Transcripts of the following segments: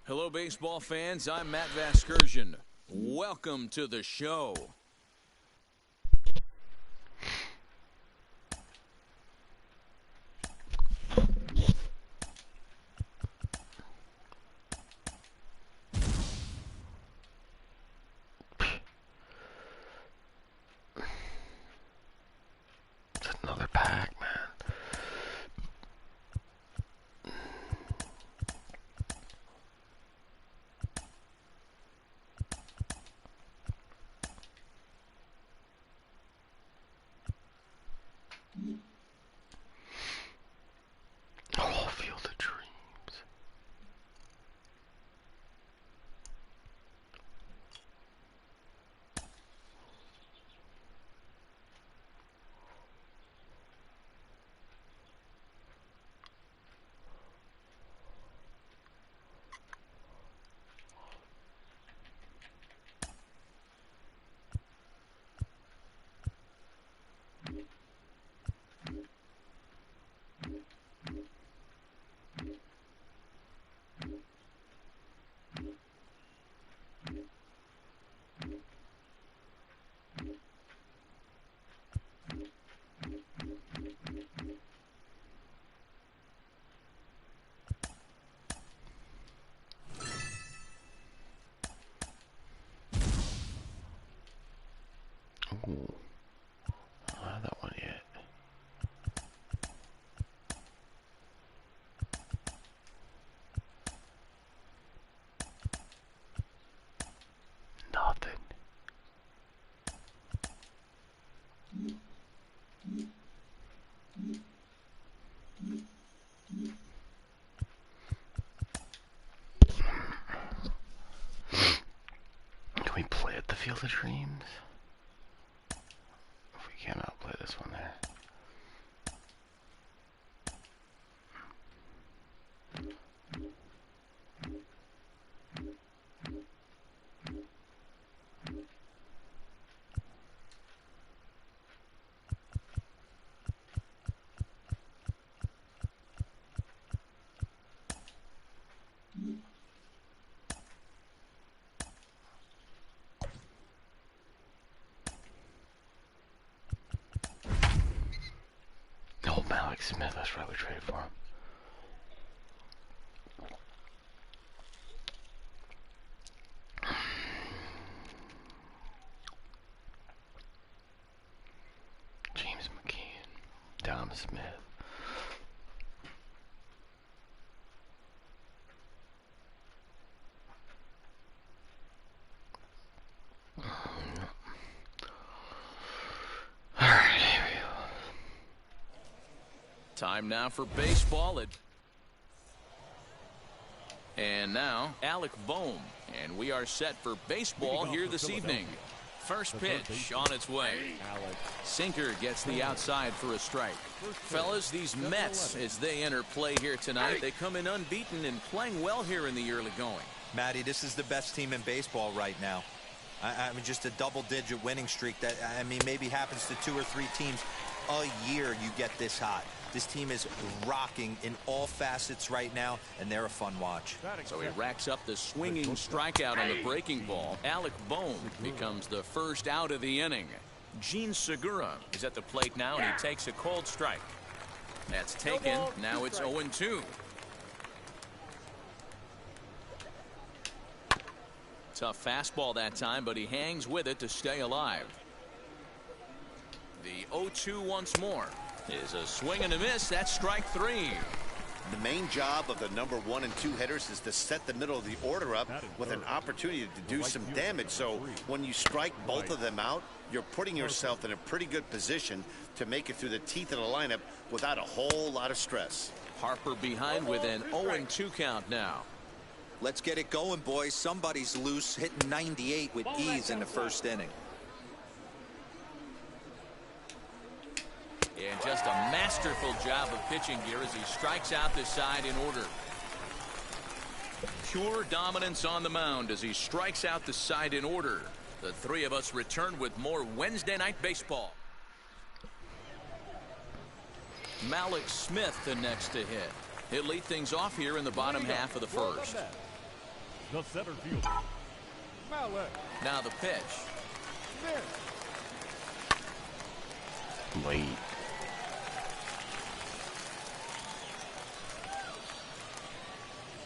Hello, baseball fans. I'm Matt Vasgersian. Welcome to the show. It's another pack, man. Oh, Field of Dreams. Ooh. I don't have that one yet. Nothing. Can we play at the Field of Dreams? If we can, I'll play this one there. Oh, Alex Smith, that's right, we traded for him. James McKeon, Dom Smith. Alright, here we go. Time now for baseball. And now, Alec Bohm. And we are set for baseball here this evening. First pitch on its way. Sinker gets the outside for a strike. Fellas, these Mets, as they enter play here tonight, they come in unbeaten and playing well here in the early going. Matty, this is the best team in baseball right now. I mean, just a double-digit winning streak that, I mean, maybe happens to 2 or 3 teams a year you get this hot. This team is rocking in all facets right now, and they're a fun watch. So he racks up the swinging strikeout on the breaking ball. Alec Bohm becomes the first out of the inning. Gene Segura is at the plate now, and he takes a cold strike. That's taken. Now it's 0-2. Tough fastball that time, but he hangs with it to stay alive. The 0-2 once more is a swing and a miss. That's strike 3. The main job of the number 1 and 2 hitters is to set the middle of the order up with an opportunity to do some damage. So when you strike both of them out, you're putting yourself in a pretty good position to make it through the teeth of the lineup without a whole lot of stress. Harper behind with an 0-2 count now. Let's get it going, boys. Somebody's loose, hitting 98 with ease in the first inning. And just a masterful job of pitching here as he strikes out the side in order. Pure dominance on the mound as he strikes out the side in order. The three of us return with more Wednesday Night Baseball. Malik Smith the next to hit. He'll lead things off here in the bottom half of the first. The center fielder, Malik. Now the pitch. Late.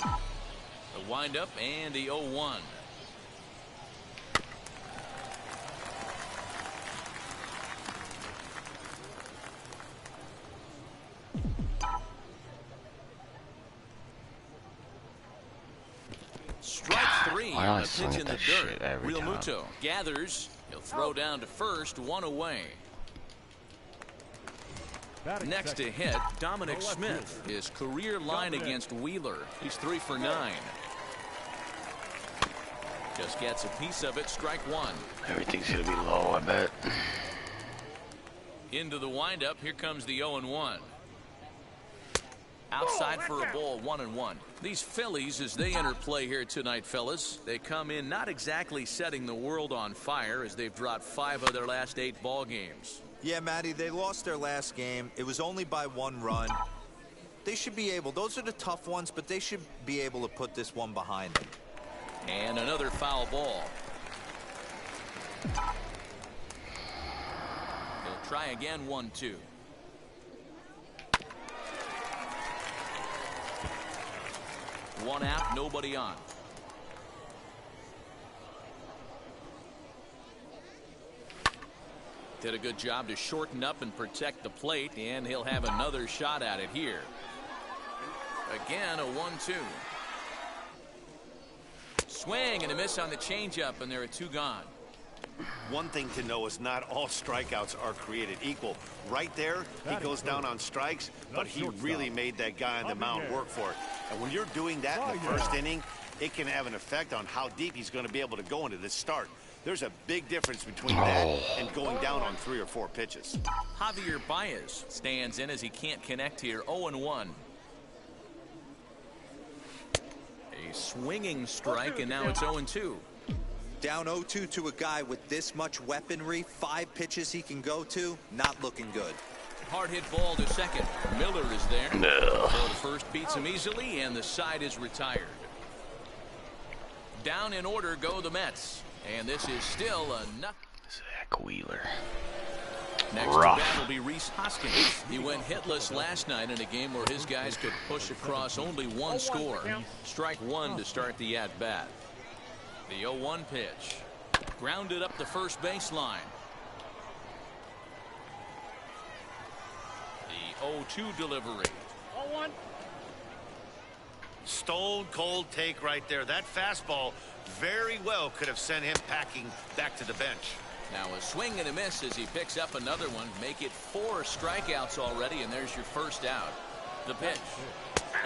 The windup and the 0-1. Strike three. Why do I A swing pitch at in the that shit dirt. every Real time? Muto gathers. He'll throw down to first, one away. Batting Next to second, hit, Dominic the left Smith. fielder. His career line Dominic. against Wheeler. He's 3 for 9. Just gets a piece of it, strike one. Everything's gonna be low, I bet. Into the windup, here comes the 0-1. Outside for a ball, 1-1. These Phillies, as they enter play here tonight, fellas, they come in not exactly setting the world on fire as they've dropped 5 of their last 8 ball games. Yeah, Matty, they lost their last game. It was only by 1 run. They should be able, those are the tough ones, but they should be able to put this one behind them. And another foul ball. He'll try again, 1-2. One out, nobody on. Did a good job to shorten up and protect the plate, and he'll have another shot at it here. Again, a 1-2. Swing and a miss on the changeup, and there are 2 gone. One thing to know is not all strikeouts are created equal. Right there, he goes down on strikes, but he really made that guy on the mound work for it. And when you're doing that in the first inning, it can have an effect on how deep he's going to be able to go into this start. There's a big difference between that and going down on 3 or 4 pitches. Javier Baez stands in as he can't connect here. 0-1. A swinging strike, and now it's 0-2. Down 0-2 to a guy with this much weaponry, 5 pitches he can go to, not looking good. Hard hit ball to second. Miller is there. No. So the first beats him easily, and the side is retired. Down in order go the Mets. And this is still a nothing. Zach Wheeler. Next Rough. to bat will be Rhys Hoskins. He went hitless last night in a game where his guys could push across only 1 score. Strike 1 to start the at-bat. The 0-1 pitch. Grounded up the first baseline. The 0-2 delivery. Stone cold take right there. That fastball very well could have sent him packing back to the bench. Now a swing and a miss as he picks up another one. Make it 4 strikeouts already, and there's your first out. The pitch.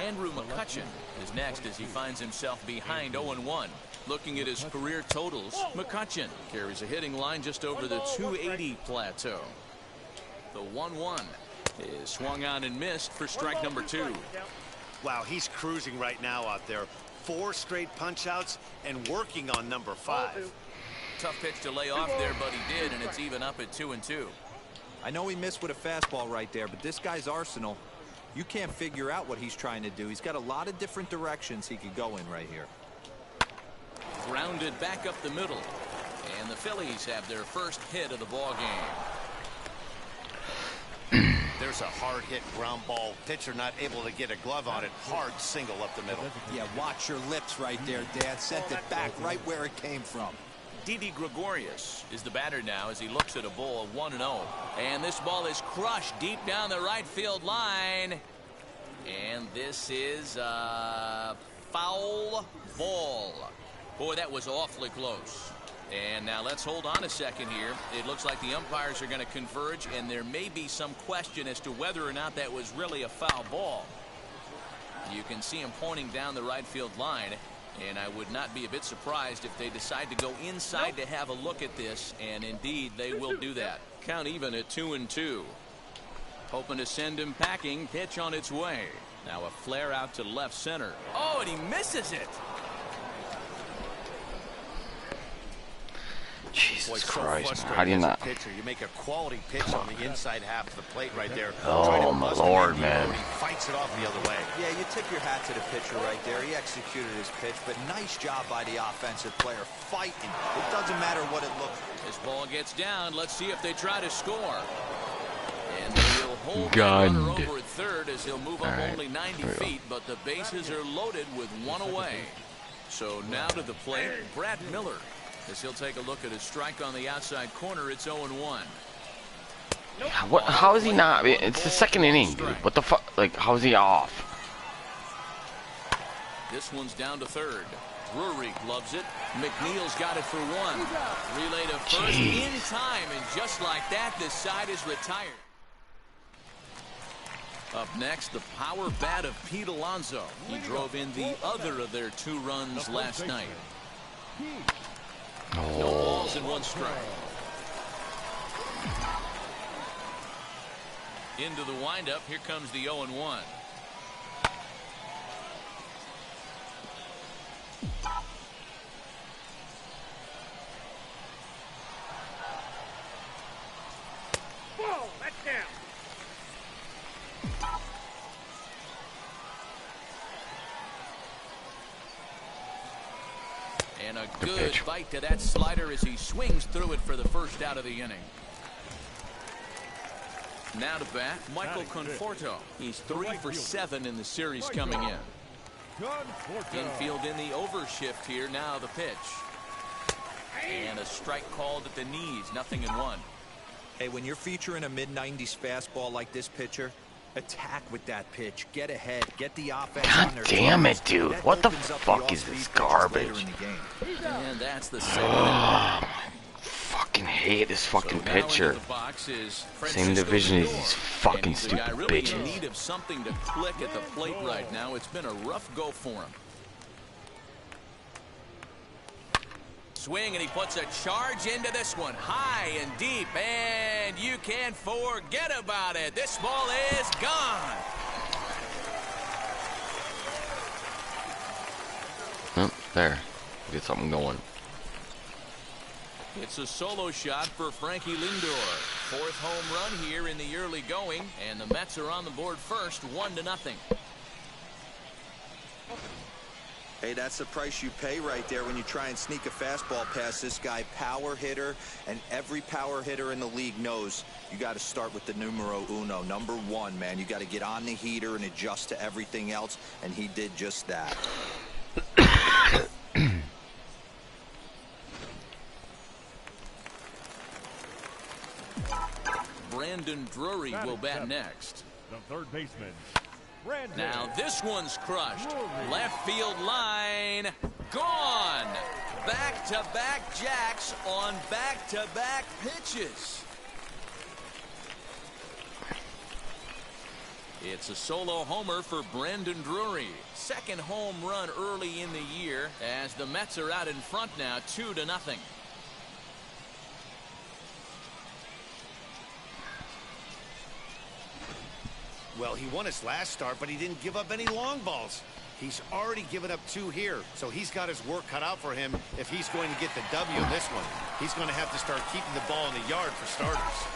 Andrew McCutchen is next as he finds himself behind 0-1. Looking at his career totals, McCutchen carries a hitting line just over the 280 plateau. The 1-1 is swung on and missed for strike number 2. Wow, he's cruising right now out there. 4 straight punch-outs and working on number 5. Tough pitch to lay off there, but he did, and it's even up at 2-2. I know he missed with a fastball right there, but this guy's arsenal, you can't figure out what he's trying to do. He's got a lot of different directions he could go in right here. Grounded back up the middle, and the Phillies have their first hit of the ball game. There's a hard hit ground ball. Pitcher not able to get a glove on it. Hard single up the middle. Yeah, watch your lips right there, Dad. Sent it back right where it came from. Didi Gregorius is the batter now as he looks at a ball 1-0. And this ball is crushed deep down the right field line. And this is a foul ball. Boy, that was awfully close. And now let's hold on a second here. It looks like the umpires are going to converge, and there may be some question as to whether or not that was really a foul ball. You can see him pointing down the right field line, and I would not be a bit surprised if they decide to go inside to have a look at this, and indeed they will do that. Count even at 2-2. Hoping to send him packing. Pitch on its way. Now a flare out to left center. Oh, and he misses it. Jesus so Christ, man. frustrating How do you as a not? pitcher. You make a quality pitch on the inside half of the plate right there. Oh, Try to my bust him Lord, in, man. and he fights it off the other way. Yeah, you tip your hat to the pitcher right there. He executed his pitch, but nice job by the offensive player fighting. It doesn't matter what it looks like. This ball gets down. Let's see if they try to score. And he'll hold the Gunned. runner over at third as he'll move up All right, only 90 here we go. feet, but the bases are loaded with one away. So now to the plate, Brad Miller, as he'll take a look at his strike on the outside corner. It's 0-1. What? How is he not? I mean, it's the second inning, dude. What the fuck? Like, how is he off? This one's down to third. Drury loves it. McNeil's got it for one. Relay to first in time, and just like that, this side is retired. Up next, the power bat of Pete Alonso. He drove in the other of their 2 runs last night. No balls and 1 strike. Into the windup. Here comes the 0-1. Whoa, that's down. And a good bite to that slider as he swings through it for the first out of the inning. Now to bat, Michael Conforto. He's 3 for 7 in the series coming in. Infield in the overshift here. Now the pitch. And a strike called at the knees. 0-1. Hey, when you're featuring a mid-90s fastball like this pitcher, attack with that pitch. Get ahead. Get the offense God on their damn toes. it, dude. That What the opens up fuck is off-speed this pitches later garbage? in the game. And that's the Oh, second. I fucking hate this fucking So now into pitcher. the box is Same Francisco division as Lindor. these fucking And he's a guy stupid really in bitches. need of something to click at the plate right now. It's been a rough go for him. Swing, and he puts a charge into this one, high and deep, and you can't forget about it. This ball is gone. Oh, there. Get something going. It's a solo shot for Frankie Lindor. 4th home run here in the early going, and the Mets are on the board first, 1-0. Hey, that's the price you pay right there when you try and sneak a fastball past this guy. Power hitter, and every power hitter in the league knows you got to start with the numero uno, number 1, man. You got to get on the heater and adjust to everything else, and he did just that. Brandon Drury will bat next. The third baseman, Brandon. Now this one's crushed. Left field line. Gone. Back-to-back jacks on back-to-back pitches. It's a solo homer for Brandon Drury. 2nd home run early in the year as the Mets are out in front now, 2-0. Well, he won his last start, but he didn't give up any long balls. He's already given up 2 here, so he's got his work cut out for him if he's going to get the W in this one. He's going to have to start keeping the ball in the yard for starters.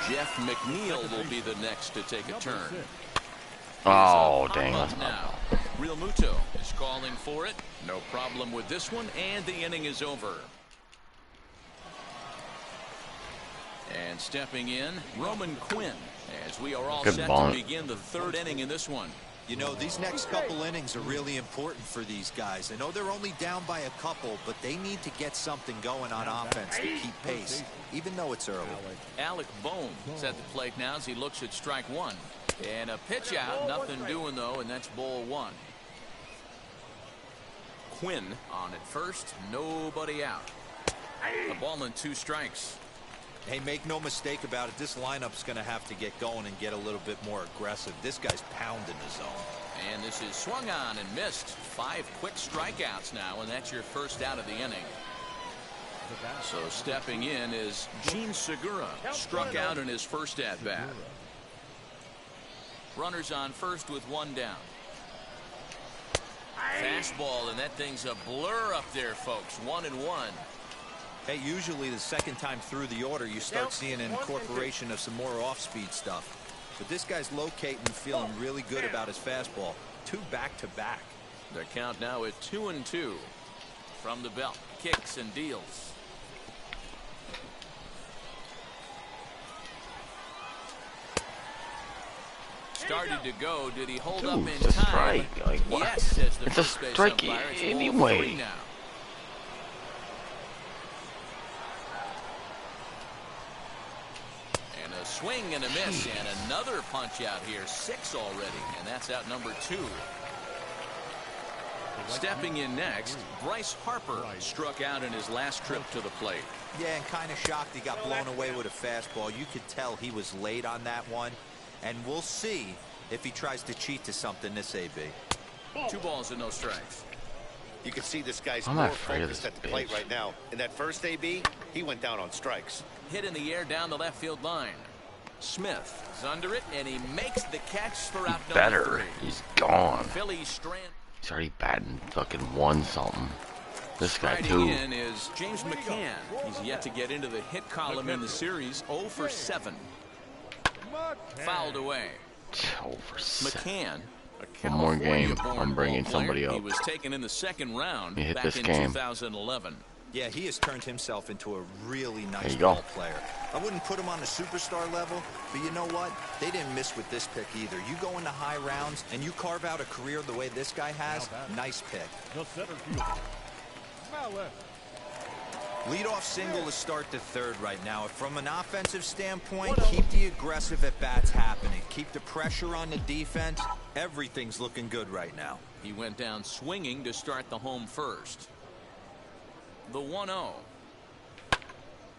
Jeff McNeil will be the next to take a turn. Oh, dang it. Now, Real Muto is calling for it. No problem with this one, and the inning is over. And stepping in, Roman Quinn, as we are all Good set ball. to begin the 3rd inning in this one. You know, these next couple innings are really important for these guys. I know they're only down by a couple, but they need to get something going on offense to keep pace, even though it's early. Alec Bohm is at the plate now as he looks at strike 1. And a pitch out, nothing doing though, and that's ball 1. Quinn on at first, nobody out. A ball and 2 strikes. Hey, make no mistake about it, this lineup's going to have to get going and get a little bit more aggressive. This guy's pounding the zone. And this is swung on and missed. 5 quick strikeouts now, and that's your first out of the inning. So stepping in is Gene Segura, struck out in his first at-bat. Runners on first with 1 down. Fastball, and that thing's a blur up there, folks. 1-1. Hey, usually the second time through the order, you start seeing an incorporation of some more off-speed stuff. But this guy's locating, feeling really good about his fastball. 2 back-to-back. The count now at 2-2. From the belt, kicks and deals. Started to go. Did he hold up in it's a time? strike. Like, what? Yes, says the It's a first base strike umpire. It's anyway. 1-3 now. And a swing and a miss, and another punch out here. 6 already, and that's out number 2. Stepping in next, Bryce Harper struck out in his last trip to the plate. Yeah, and kind of shocked he got blown away with a fastball. You could tell he was late on that one. And we'll see if he tries to cheat to something this AB. 2 balls and no strikes. You can see this guy's I'm more not afraid of focused this at the plate bitch. right now. In that first AB, he went down on strikes. Hit in the air down the left field line. Smith is under it, and he makes the catch for out number Better. 3. He's gone. Philly strand. He's already batting fucking 1 something. This guy Riding too. in is James McCann. He's yet to get into the hit column in the series. 0 for 7. Fouled away. Over 7. McCann, a One more game, California-born I'm bringing ball player. somebody up. He was taken in the second round You hit back this in game. 2011. Yeah, he has turned himself into a really nice There you go. ball player. I wouldn't put him on the superstar level, but you know what? They didn't miss with this pick either. You go into high rounds and you carve out a career the way this guy has, nice pick. The center fielder, Mallett. Leadoff single to start the third right now. From an offensive standpoint, keep the aggressive at-bats happening. Keep the pressure on the defense. Everything's looking good right now. He went down swinging to start the home first. The 1-0.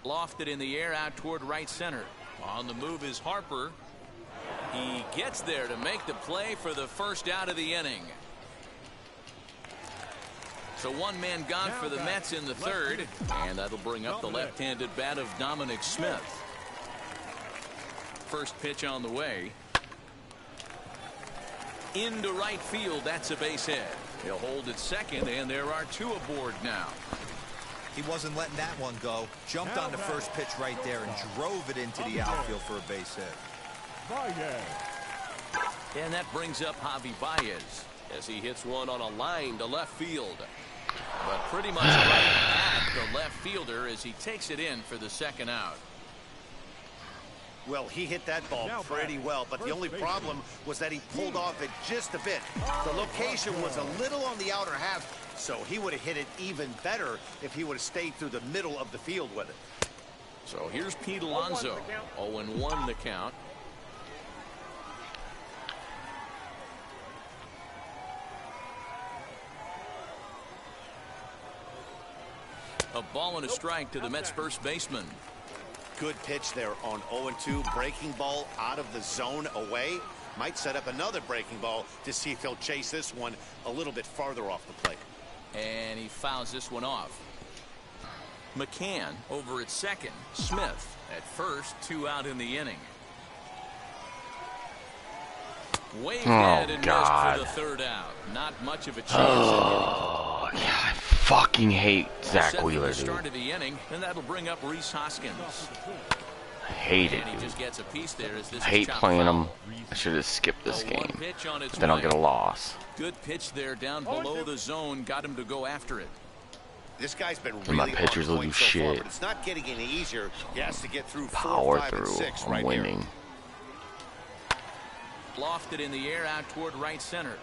Lofted in the air out toward right center. On the move is Harper. He gets there to make the play for the first out of the inning. So 1 man gone for the Mets in the third, and that'll bring up the left-handed bat of Dominic Smith. First pitch on the way. Into right field, that's a base hit. He'll hold at second, and there are 2 aboard now. He wasn't letting that one go. Jumped on the first pitch right there and drove it into the outfield for a base hit. Baez. And that brings up Javi Baez as he hits one on a line to left field. But pretty much right at the left fielder as he takes it in for the second out. Well, he hit that ball pretty well, but the only problem was that he pulled off it just a bit. The location was a little on the outer half, so he would have hit it even better if he would have stayed through the middle of the field with it. So here's Pete Alonso. 0-1 the count. A ball and a strike to the Mets first baseman. Good pitch there on 0-2. Breaking ball out of the zone away. Might set up another breaking ball to see if he'll chase this one a little bit farther off the plate. And he fouls this one off. McCann over at second. Smith at first. 2 out in the inning. Waved ahead and missed for the third out. Not much of a chance. Oh, yeah, I fucking hate Zach Wheeler, dude. Start of the inning, and that'll bring up Rhys Hoskins. I hate it, And he dude. just gets a piece there as this I hate is chopped playing foul. him. I should have skipped this A 1 game. pitch on its But then I'll way. get a loss. Good pitch there down below the zone. Got him to go after it. This guy's been my really pitchers on will do point so far, shit. but it's not getting any easier. He has to get through 4, Power 5, and through. 6 I'm right winning. here. Lofted in the air out toward right center.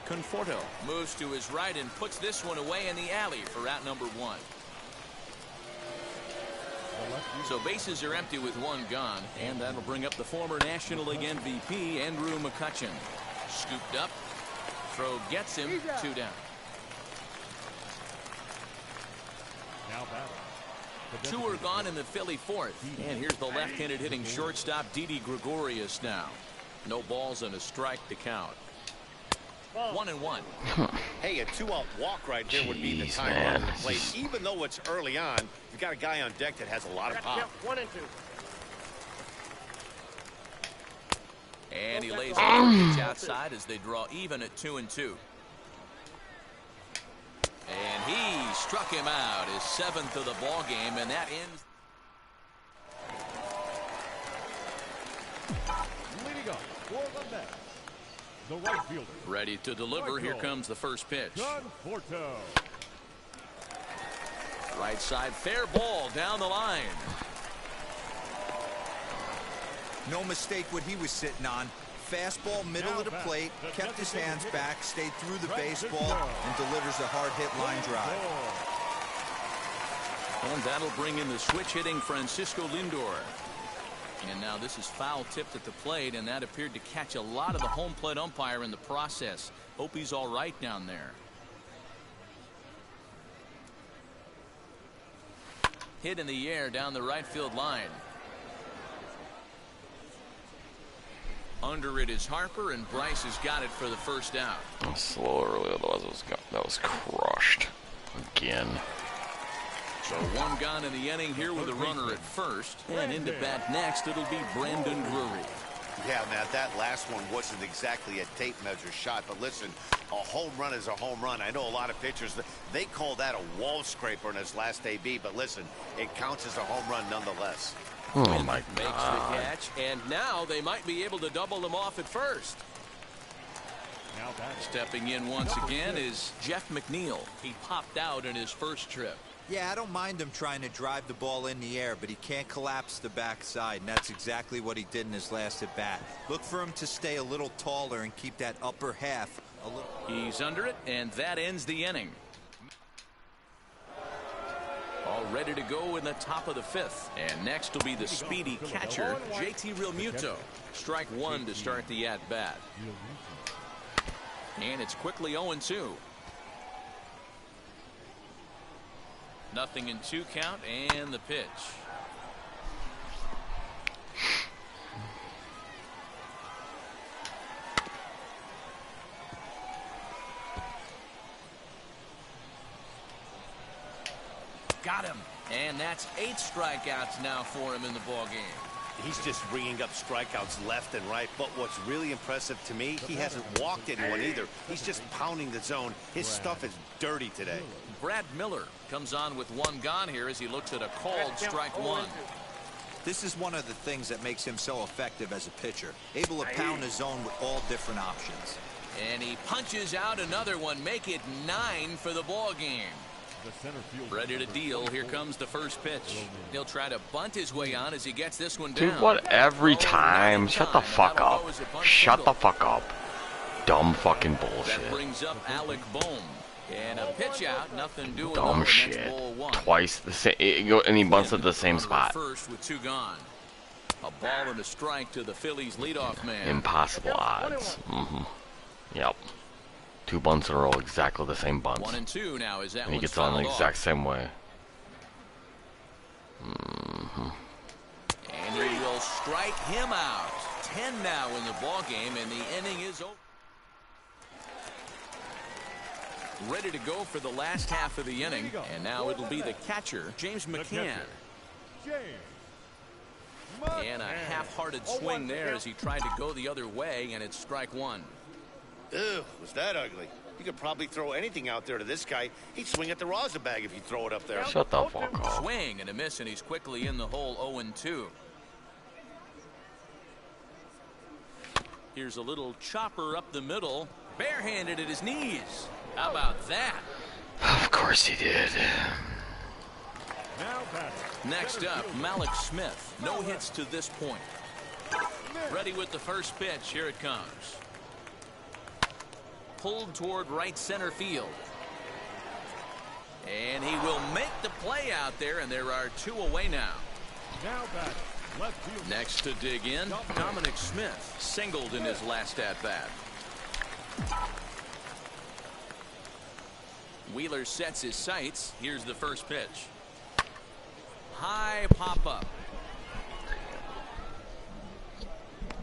Conforto moves to his right and puts this one away in the alley for out number 1. So bases are empty with 1 gone, and that'll bring up the former National League MVP Andrew McCutchen. Scooped up. Throw gets him. 2 down. Now batting. 2 are gone in the Philly fourth. And here's the left-handed hitting shortstop Didi Gregorius now. No balls and a strike to count. 1-1. Hey, a 2-out walk right here would be the Jeez, time man. on the plate. Even though it's early on, you've got a guy on deck that has a lot of pop. 1-2. And he lays a pitch outside as they draw even at 2-2. And he struck him out, his 7th of the ball game, and that ends. Leading up for the Mets, the right fielder. Ready to deliver. Here comes the first pitch. Right side, fair ball down the line. No mistake what he was sitting on. Fastball, middle of the plate, kept his hands back, stayed through the baseball, and delivers a hard-hit line drive. And that'll bring in the switch-hitting Francisco Lindor. And now this is foul tipped at the plate, and that appeared to catch a lot of the home plate umpire in the process. Hope he's all right down there. Hit in the air down the right field line. Under it is Harper, and Bryce has got it for the first out. Slow early, otherwise that was crushed again. So one gone in the inning here with a runner at first, and into bat next it'll be Brandon Drury. Yeah, Matt, that last one wasn't exactly a tape measure shot, but listen, a home run is a home run. I know a lot of pitchers, they call that a wall scraper in his last AB, but listen, it counts as a home run nonetheless. Oh my Makes the God. catch, and now they might be able to double them off at first. Stepping in once again is Jeff McNeil. He popped out in his first trip. Yeah, I don't mind him trying to drive the ball in the air, but he can't collapse the backside, and that's exactly what he did in his last at bat. Look for him to stay a little taller and keep that upper half a little. He's under it, and that ends the inning. All ready to go in the top of the 5th. And next will be the speedy catcher, JT Realmuto. Strike one to start the at-bat. And it's quickly 0-2. Nothing in 2 count, and the pitch. Got him. And that's 8 strikeouts now for him in the ball game. He's just ringing up strikeouts left and right, but what's really impressive to me, he hasn't walked anyone either. He's just pounding the zone. His stuff is dirty today. Brad Miller comes on with 1 gone here as he looks at a called strike 1. This is one of the things that makes him so effective as a pitcher, able to pound his zone with all different options. And he punches out another one, make it 9 for the ball game. Ready to deal. Here comes the first pitch. He'll try to bunt his way on as he gets this one down. Dude, what every time? Shut the fuck up. Shut the fuck up. Dumb fucking bullshit. That brings up Alec Bohm. And a pitch out, nothing doing. Dumb shit. Twice the same, and he bunts at the same spot. First with 2 gone. A ball and a strike to the Phillies leadoff man. Impossible odds. Yep. 2 bunts in a row, exactly the same bunts. 1-2 now is that. And he gets on the exact same way. And he will strike him out. 10 now in the ball game, and the inning is over. Ready to go for the last half of the inning, and now it'll be the catcher, James McCann. And a half-hearted swing there as he tried to go the other way, and it's strike 1. Ew, was that ugly? You could probably throw anything out there to this guy. He'd swing at the rosin bag if you throw it up there. Shut the fuck up. Swing and a miss, and he's quickly in the hole. 0-2. Here's a little chopper up the middle, barehanded at his knees. How about that? Of course he did. Next up, Malik Smith. No hits to this point. Ready with the first pitch. Here it comes. Pulled toward right center field. And he will make the play out there, and there are 2 away now. Next to dig in, Dominic Smith singled in his last at-bat. Wheeler sets his sights. Here's the first pitch. High pop-up.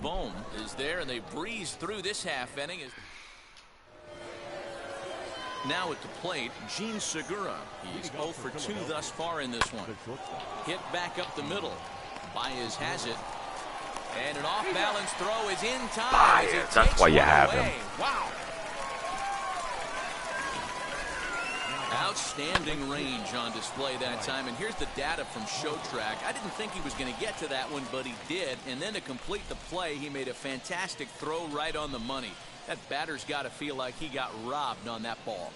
Bohm is there, and they breeze through this half inning. Now at the plate, Gene Segura. He's 0 for 2 thus far in this one. Hit back up the middle. Baez has it. And an off-balance throw is in time. Fire. That's why you have him. Wow. Outstanding range on display that time. And here's the data from ShowTrack. I didn't think he was going to get to that one, but he did. And then to complete the play, he made a fantastic throw right on the money. That batter's got to feel like he got robbed on that ball.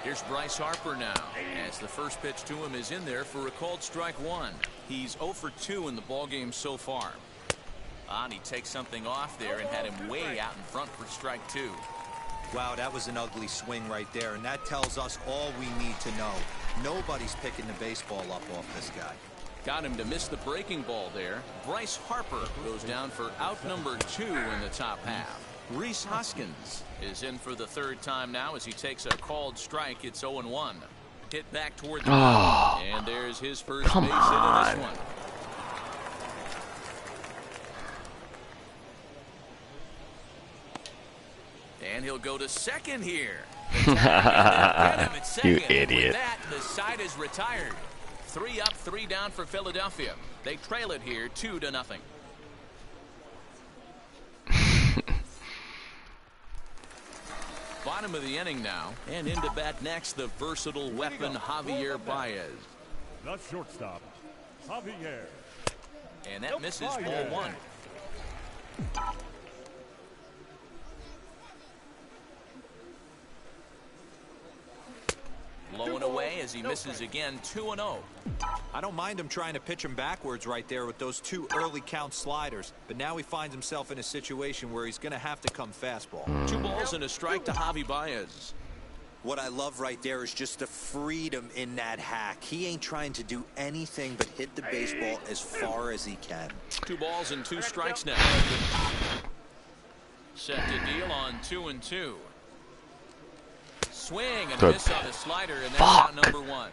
Here's Bryce Harper now, as the first pitch to him is in there for a called strike one. He's 0 for 2 in the ballgame so far. And he takes something off there and had him way out in front for strike two. Wow, that was an ugly swing right there, and that tells us all we need to know. Nobody's picking the baseball up off this guy. Got him to miss the breaking ball there. Bryce Harper goes down for out number 2 in the top half. Rhys Hoskins is in for the third time now as he takes a called strike. It's 0-1. Hit back toward the mound, and there's his first base hit in this one. And he'll go to second here. You idiot. With that, the side is retired. 3 up, 3 down for Philadelphia. They trail it here 2-0. Bottom of the inning now, and into bat next, the versatile weapon Javier Baez. The shortstop, Javier. And that misses ball 1. Blowing away as he misses again, 2-0. I don't mind him trying to pitch him backwards right there with those 2 early count sliders, but now he finds himself in a situation where he's going to have to come fastball. 2 balls and a strike to Javi Baez. What I love right there is just the freedom in that hack. He ain't trying to do anything but hit the baseball as far as he can. 2 balls and 2 strikes now. Set to deal on 2-2. Swing and miss on the slider, and that's out number 1.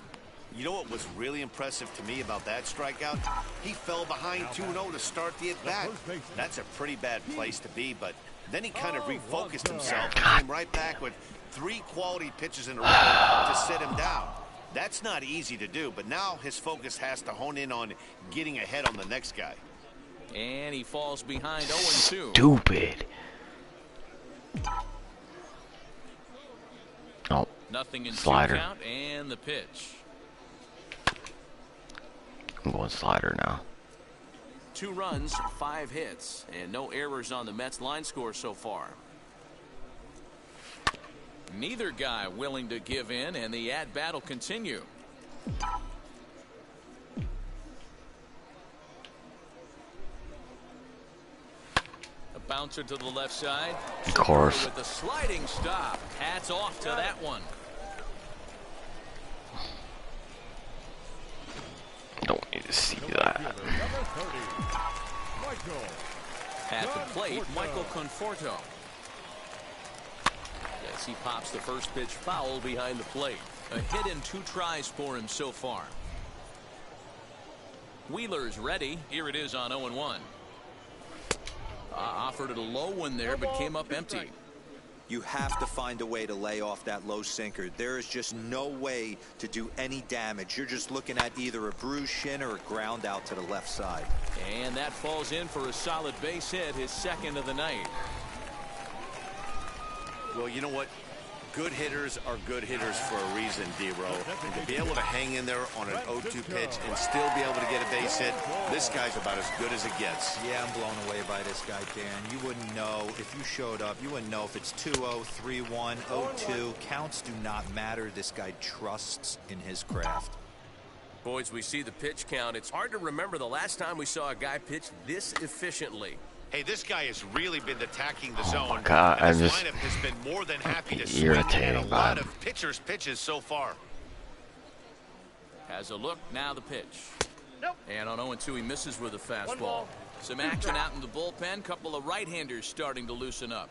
You know what was really impressive to me about that strikeout? He fell behind 2-0 to start the at-bat. That's a pretty bad place to be, but then he kind of refocused himself and came right back with 3 quality pitches in a row to sit him down. That's not easy to do, but now his focus has to hone in on getting ahead on the next guy. And he falls behind 0-2. Stupid. Oh, Nothing in slider. 2 count, and the pitch. I'm going slider now. 2 runs, 5 hits, and no errors on the Mets line score so far. Neither guy willing to give in, and the at-bat will continue. A bouncer to the left side. Of course. With a sliding stop. Hats off to that one. Don't need to see that. At the plate, Michael Conforto. As he pops the first pitch foul behind the plate. A hit in 2 tries for him so far. Wheeler's ready. Here it is on 0-1. Offered it a low one there, but came up empty. You have to find a way to lay off that low sinker. There is just no way to do any damage. You're just looking at either a bruised shin or a ground out to the left side. And that falls in for a solid base hit, his second of the night. Well, you know what? Good hitters are good hitters for a reason, D-Row. And to be able to hang in there on an 0-2 pitch and still be able to get a base hit, this guy's about as good as it gets. Yeah, I'm blown away by this guy, Dan. You wouldn't know if you showed up. You wouldn't know if it's 2-0, 3-1, 0-2. Counts do not matter. This guy trusts in his craft. Boys, we see the pitch count. It's hard to remember the last time we saw a guy pitch this efficiently. Hey, this guy has really been attacking the zone. Oh my God, and I'm his just lineup has been more than happy to swing irritating at a lot of pitchers' pitches so far. Has a look, now the pitch. And on 0-2, he misses with a fastball. Some action out in the bullpen. Couple of right-handers starting to loosen up.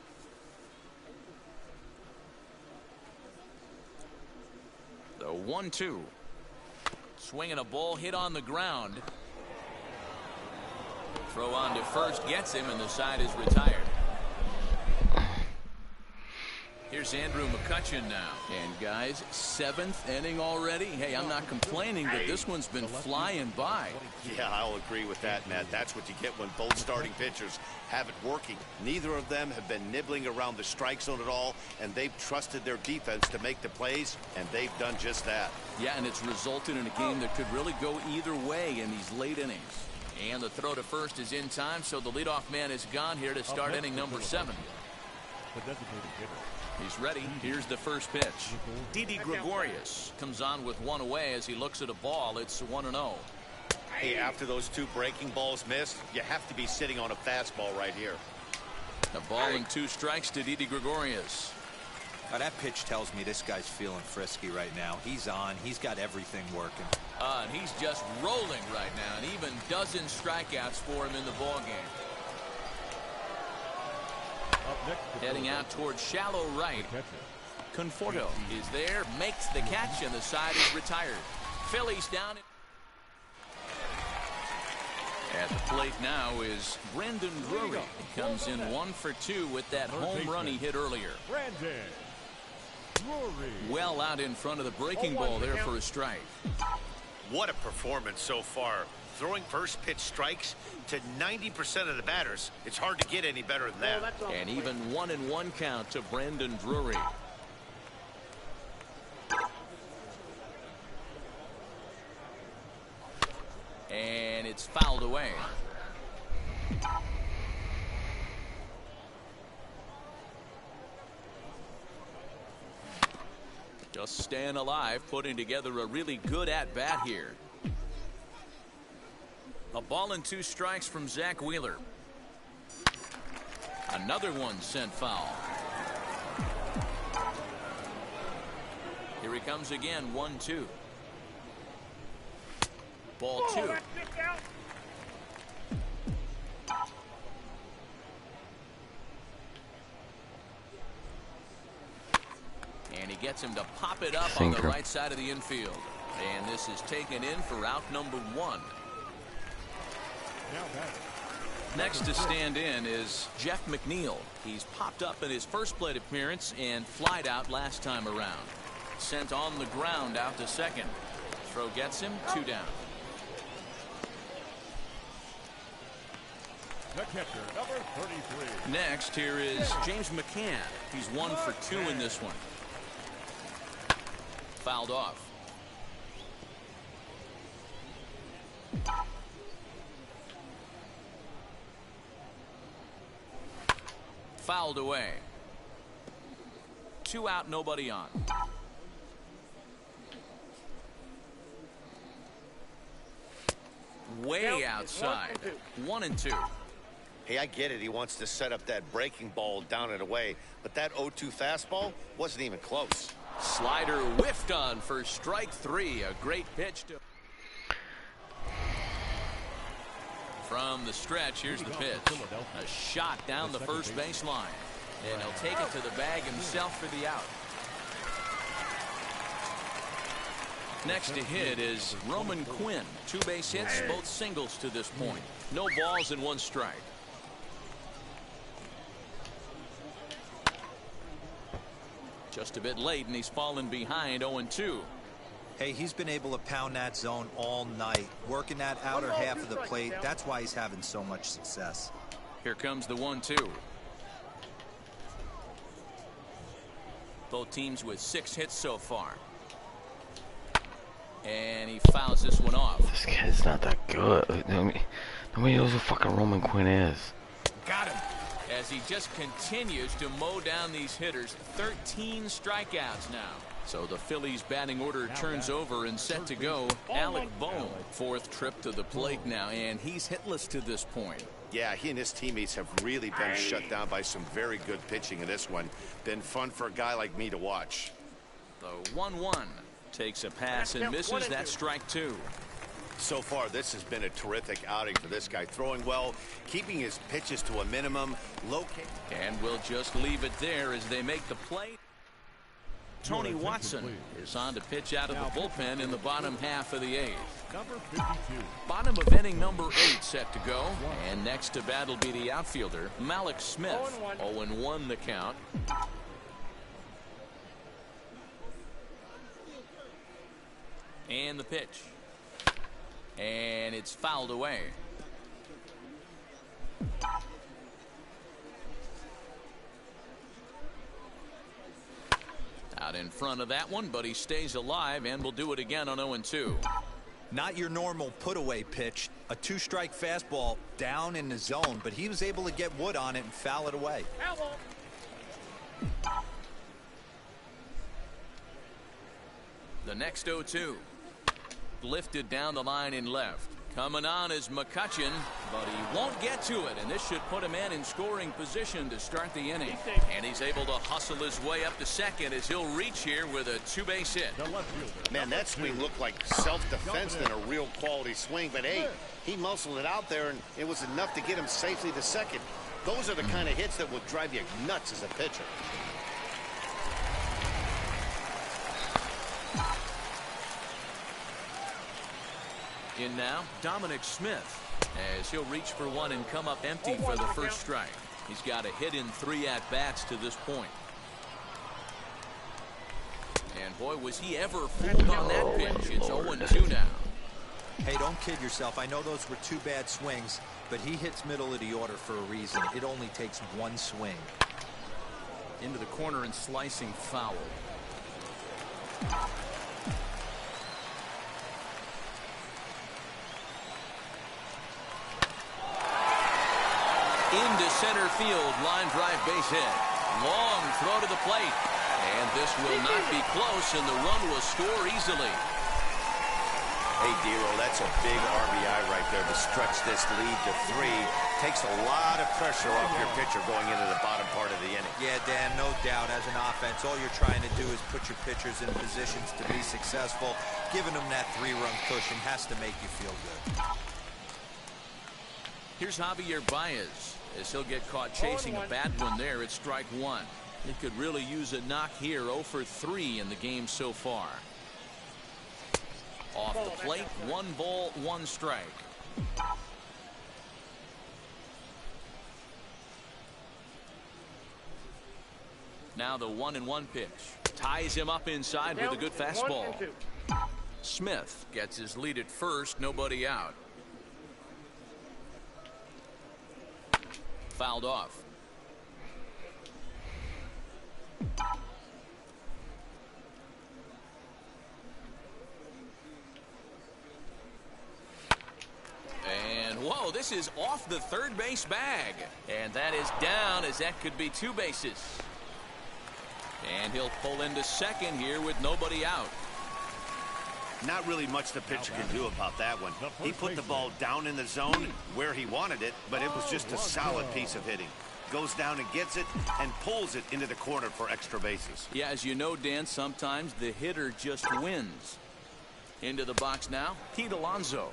The 1-2. Swinging a ball hit on the ground. Throw on to first gets him, and the side is retired. Here's Here's Andrew McCutchen now. And guys, 7th inning already. Hey, I'm not complaining, but this one's been flying by. Yeah, I'll agree with that, Matt. That's what you get when both starting pitchers have it working. Neither of them have been nibbling around the strike zone at all, and they've trusted their defense to make the plays, and they've done just that. Yeah, and it's resulted in a game that could really go either way in these late innings. And the throw to first is in time, so the leadoff man is gone here to start inning number 7. He's ready. Here's the first pitch. Didi Gregorius comes on with one away as he looks at a ball. It's 1-0. Hey, after those 2 breaking balls missed, you have to be sitting on a fastball right here. A ball and 2 strikes to Didi Gregorius. Now that pitch tells me this guy's feeling frisky right now. He's on. He's got everything working. And he's just rolling right now, and even dozen strikeouts for him in the ball game. Heading out towards shallow right. Conforto is there, makes the catch, and the side is retired. Phillies down. At the plate now is Brandon Drury. He comes in 1 for 2 with that home run he hit earlier. Well out in front of the breaking ball there for a strike. What a performance so far. Throwing first pitch strikes to 90% of the batters. It's hard to get any better than that. And even 1-1 count to Brandon Drury. And it's fouled away. Just staying alive, putting together a really good at-bat here. A ball and 2 strikes from Zach Wheeler. Another one sent foul. Here he comes again, 1-2. Ball 2. And he gets him to pop it up on the right side of the infield. And this is taken in for out number 1. Next to stand in is Jeff McNeil. He's popped up in his first plate appearance and flied out last time around. Sent on the ground out to second. Throw gets him, 2 down. The catcher, number 33. Next, here is James McCann. He's 1 for 2 in this one. Fouled off. Fouled away. 2 out, nobody on. Way outside. 1-2. Hey, I get it. He wants to set up that breaking ball down and away, but that 0-2 fastball wasn't even close. Slider whiffed on for strike 3. A great pitch to. From the stretch, here's the pitch. A shot down the first baseline. And he'll take it to the bag himself for the out. Next to hit is Roman Quinn. 2 base hits, both singles to this point. No balls and 1 strike. Just a bit late, and he's fallen behind 0-2. Hey, he's been able to pound that zone all night, working that outer half of the plate. That's why he's having so much success. Here comes the 1-2. Both teams with 6 hits so far. And he fouls this one off. This kid's not that good. Nobody knows who fucking Roman Quinn is. Got him. As he just continues to mow down these hitters. 13 strikeouts now. So the Phillies batting order turns over and set to go. Alec Bohm, 4th trip to the plate now, and he's hitless to this point. Yeah, he and his teammates have really been shut down by some very good pitching in this one. Been fun for a guy like me to watch. The 1-1 takes a pass and misses. That strike 2. So far, this has been a terrific outing for this guy. Throwing well, keeping his pitches to a minimum, locate. And we'll just leave it there as they make the play. Tony Watson is on to pitch out of the bullpen in the bottom half of the 8th. Number 52. Bottom of inning number 8 set to go. And next to bat will be the outfielder, Malik Smith. 0-1 the count. And the pitch. And it's fouled away. Out in front of that one, but he stays alive and will do it again on 0-2. Not your normal put-away pitch. A two-strike fastball down in the zone, but he was able to get wood on it and foul it away. The next 0-2. Lifted down the line in left. Coming on is McCutchen, but he won't get to it, and this should put a man in scoring position to start the inning. And he's able to hustle his way up to second as he'll reach here with a two-base hit. Man, that swing looked like self-defense than a real quality swing, but hey, he muscled it out there, and it was enough to get him safely to second. Those are the kind of hits that will drive you nuts as a pitcher. In now, Dominic Smith, as he'll reach for one and come up empty for the first strike. He's got a hit in 3 at-bats to this point. And boy, was he ever fooled on that pitch. It's 0-2 now. Hey, don't kid yourself. I know those were 2 bad swings, but he hits middle of the order for a reason. It only takes 1 swing. Into the corner and slicing foul. Into center field, line drive base hit. Long throw to the plate. And this will not be close, and the run will score easily. Hey, Dero, that's a big RBI right there to stretch this lead to 3. Takes a lot of pressure off your pitcher going into the bottom part of the inning. Yeah, Dan, no doubt. As an offense, all you're trying to do is put your pitchers in positions to be successful. Giving them that 3-run cushion has to make you feel good. Here's Javier Baez, as he'll get caught chasing a bad one there at strike 1. He could really use a knock here. 0 for 3 in the game so far. Off the plate, 1 ball, 1 strike. Now the 1-1 pitch. Ties him up inside with a good fastball. Smith gets his lead at first, nobody out. Fouled off. And whoa, this is off the third base bag. And that is down, as that could be 2 bases. And he'll pull into second here with nobody out. Not really much the pitcher can do about that one. He put the ball down in the zone where he wanted it, but it was just a solid piece of hitting. Goes down and gets it and pulls it into the corner for extra bases. Yeah, as you know, Dan, sometimes the hitter just wins. Into the box now, Pete Alonso,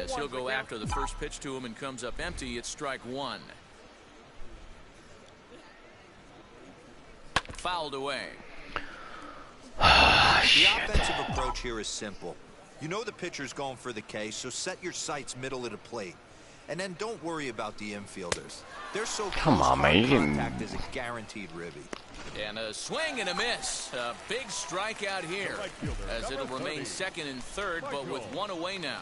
as he'll go after the first pitch to him and comes up empty. It's strike 1. Fouled away. The offensive approach here is simple. You know the pitcher's going for the K, so set your sights middle of the plate. And then don't worry about the infielders. They're so Come close, on, man. contact is a guaranteed ribby. And a swing and a miss. A big strikeout here, as it'll remain second and third, but with 1 away now.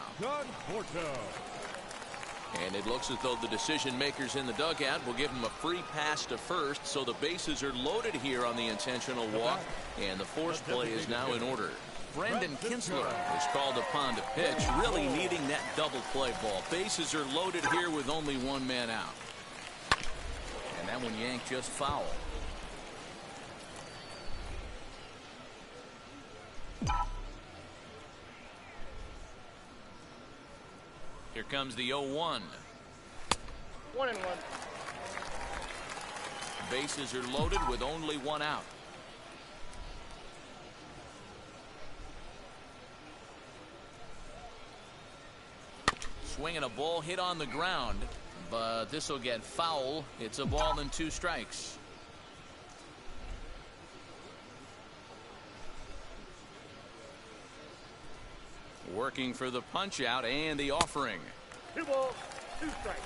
And it looks as though the decision makers in the dugout will give him a free pass to first, so the bases are loaded here on the intentional walk, and the force play is now in order. Brendan Kinsler is called upon to pitch, really needing that double play ball. Bases are loaded here with only 1 man out. And that one yanked just foul. Here comes the 0-1. 1-1. Bases are loaded with only 1 out. Swinging a ball hit on the ground, but this will get foul. It's a ball and 2 strikes. Working for the punch out and the offering. 2 balls, 2 strikes.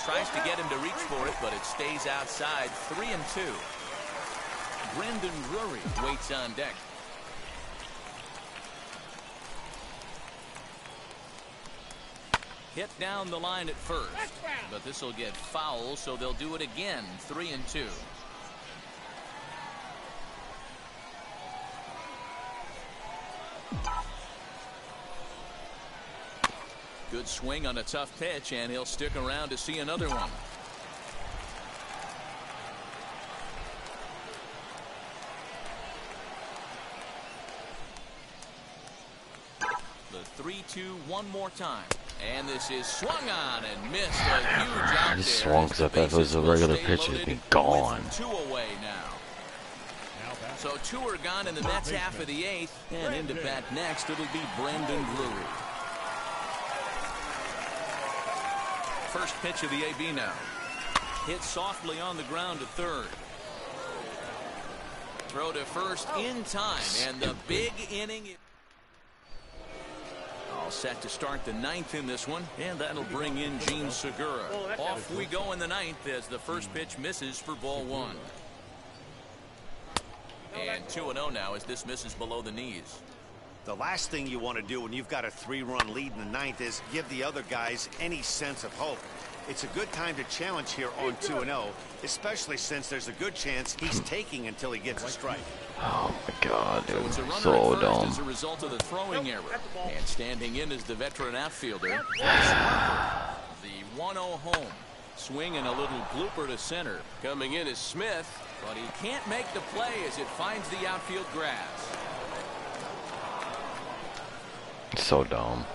Tries to get him to reach for it, but it stays outside. 3-2. Brendan Drury waits on deck. Hit down the line at first, but this will get foul, so they'll do it again. 3-2. Good swing on a tough pitch, and he'll stick around to see another one. The 3-2 one more time. And this is swung on and missed. A huge out I just there. swung because I thought if it was a regular pitch, it'd be gone. 2 away now. So 2 are gone in the Mets half of the 8th. And into bat next, it'll be Brendan Drury. First pitch of the AB now. Hit softly on the ground to third. Throw to first in time. And the big inning. All set to start the 9th in this one, and that'll bring in Gene Segura. Off we go in the 9th as the first pitch misses for ball 1. And 2-0 now as this misses below the knees. The last thing you want to do when you've got a 3-run lead in the 9th is give the other guys any sense of hope. It's a good time to challenge here on 2-0, especially since there's a good chance he's taking until he gets a strike. Oh my God, dude, So it's a so runner at first dumb. as a result of the throwing error. And standing in is the veteran outfielder. The 1-0 home. Swing and a little blooper to center. Coming in is Smith. But he can't make the play as it finds the outfield grass. So dumb.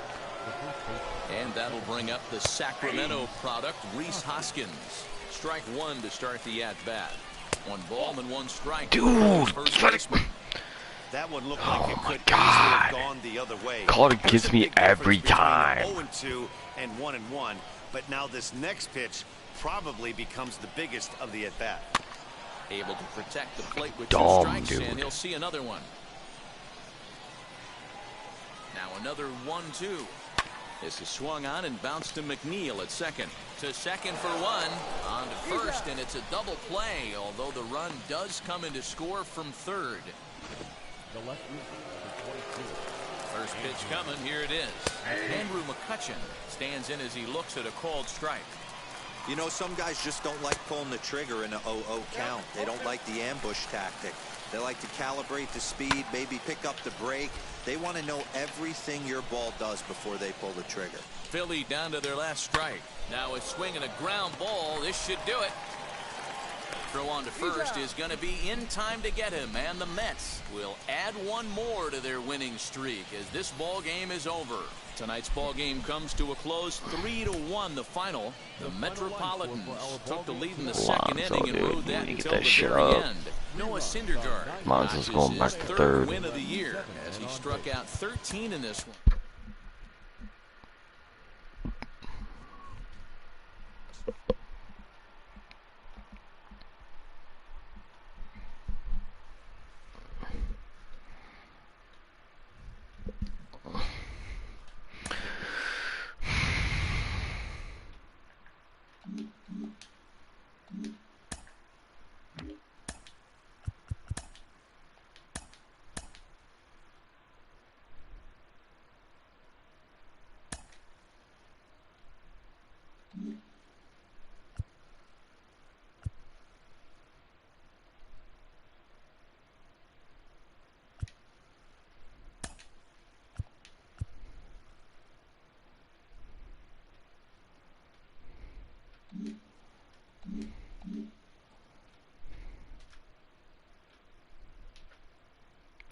And that'll bring up the Sacramento product, Rhys Hoskins. Strike 1 to start the at-bat. 1 ball and 1 strike. Dude, First baseman. That one looked like it Oh my could God. easily have gone the other way. Calder gets There's a me big difference every between time. 0-2 and 1-1, but now this next pitch probably becomes the biggest of the at-bat. Able to protect the plate with 2 Dumb, strikes, dude. and he'll see another one. Now another 1-2. This is swung on and bounced to McNeil at second. To second for 1. On to first, and it's a double play, although the run does come into score from third. The left fielder, number 22. First pitch coming, here it is. Andrew McCutchen stands in as he looks at a called strike. You know, some guys just don't like pulling the trigger in a 0-0 count. They don't like the ambush tactic. They like to calibrate the speed, maybe pick up the break. They want to know everything your ball does before they pull the trigger. Philly down to their last strike. Now a swing and a ground ball. This should do it. Throw on to first is going to be in time to get him, and the Mets will add 1 more to their winning streak as this ball game is over. Tonight's ball game comes to a close, 3-1 the final. The Metropolitans took the lead in the second Lonzo, inning and dude, rode that you get until that the shit very up. end. Noah Syndergaard Lonzo's notches going back his to third third. win of the year as he struck out 13 in this one.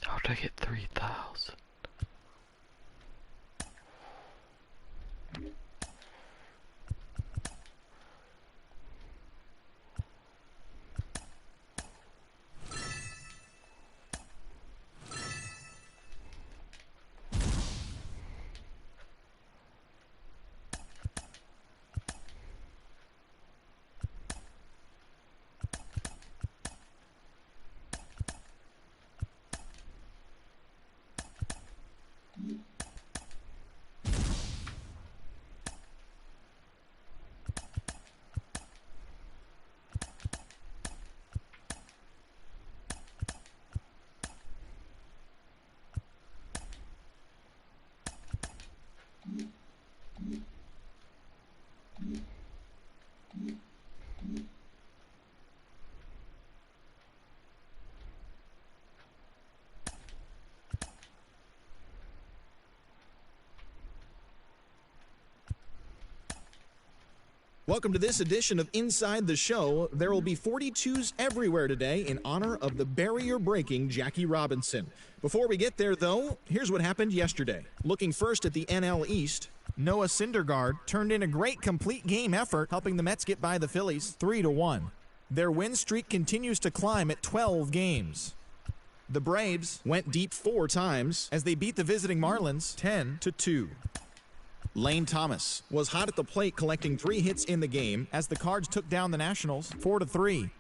How'd I get 3,000? Welcome to this edition of Inside the Show. There will be 42s everywhere today in honor of the barrier-breaking Jackie Robinson. Before we get there, though, here's what happened yesterday. Looking first at the NL East, Noah Syndergaard turned in a great complete game effort, helping the Mets get by the Phillies 3-1. Their win streak continues to climb at 12 games. The Braves went deep 4 times as they beat the visiting Marlins 10-2. Lane Thomas was hot at the plate, collecting 3 hits in the game as the Cards took down the Nationals 4-3.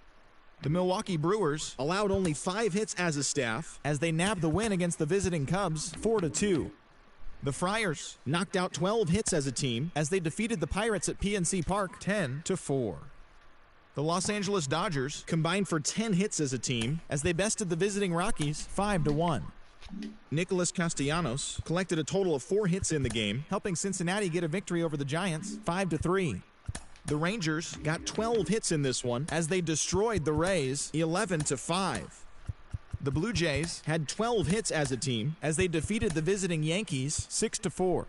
The Milwaukee Brewers allowed only 5 hits as a staff as they nabbed the win against the visiting Cubs 4-2. The Friars knocked out 12 hits as a team as they defeated the Pirates at PNC Park 10-4. The Los Angeles Dodgers combined for 10 hits as a team as they bested the visiting Rockies 5-1. Nicholas Castellanos collected a total of 4 hits in the game, helping Cincinnati get a victory over the Giants 5-3. The Rangers got 12 hits in this one as they destroyed the Rays 11-5. The Blue Jays had 12 hits as a team as they defeated the visiting Yankees 6-4.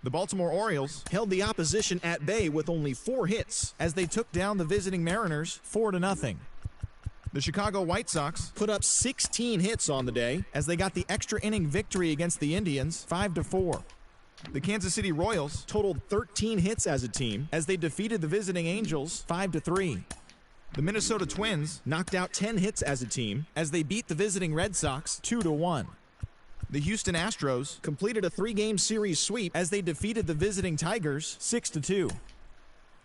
The Baltimore Orioles held the opposition at bay with only 4 hits as they took down the visiting Mariners 4-0. The Chicago White Sox put up 16 hits on the day as they got the extra inning victory against the Indians 5-4. The Kansas City Royals totaled 13 hits as a team as they defeated the visiting Angels 5-3. The Minnesota Twins knocked out 10 hits as a team as they beat the visiting Red Sox 2-1. The Houston Astros completed a 3-game series sweep as they defeated the visiting Tigers 6-2.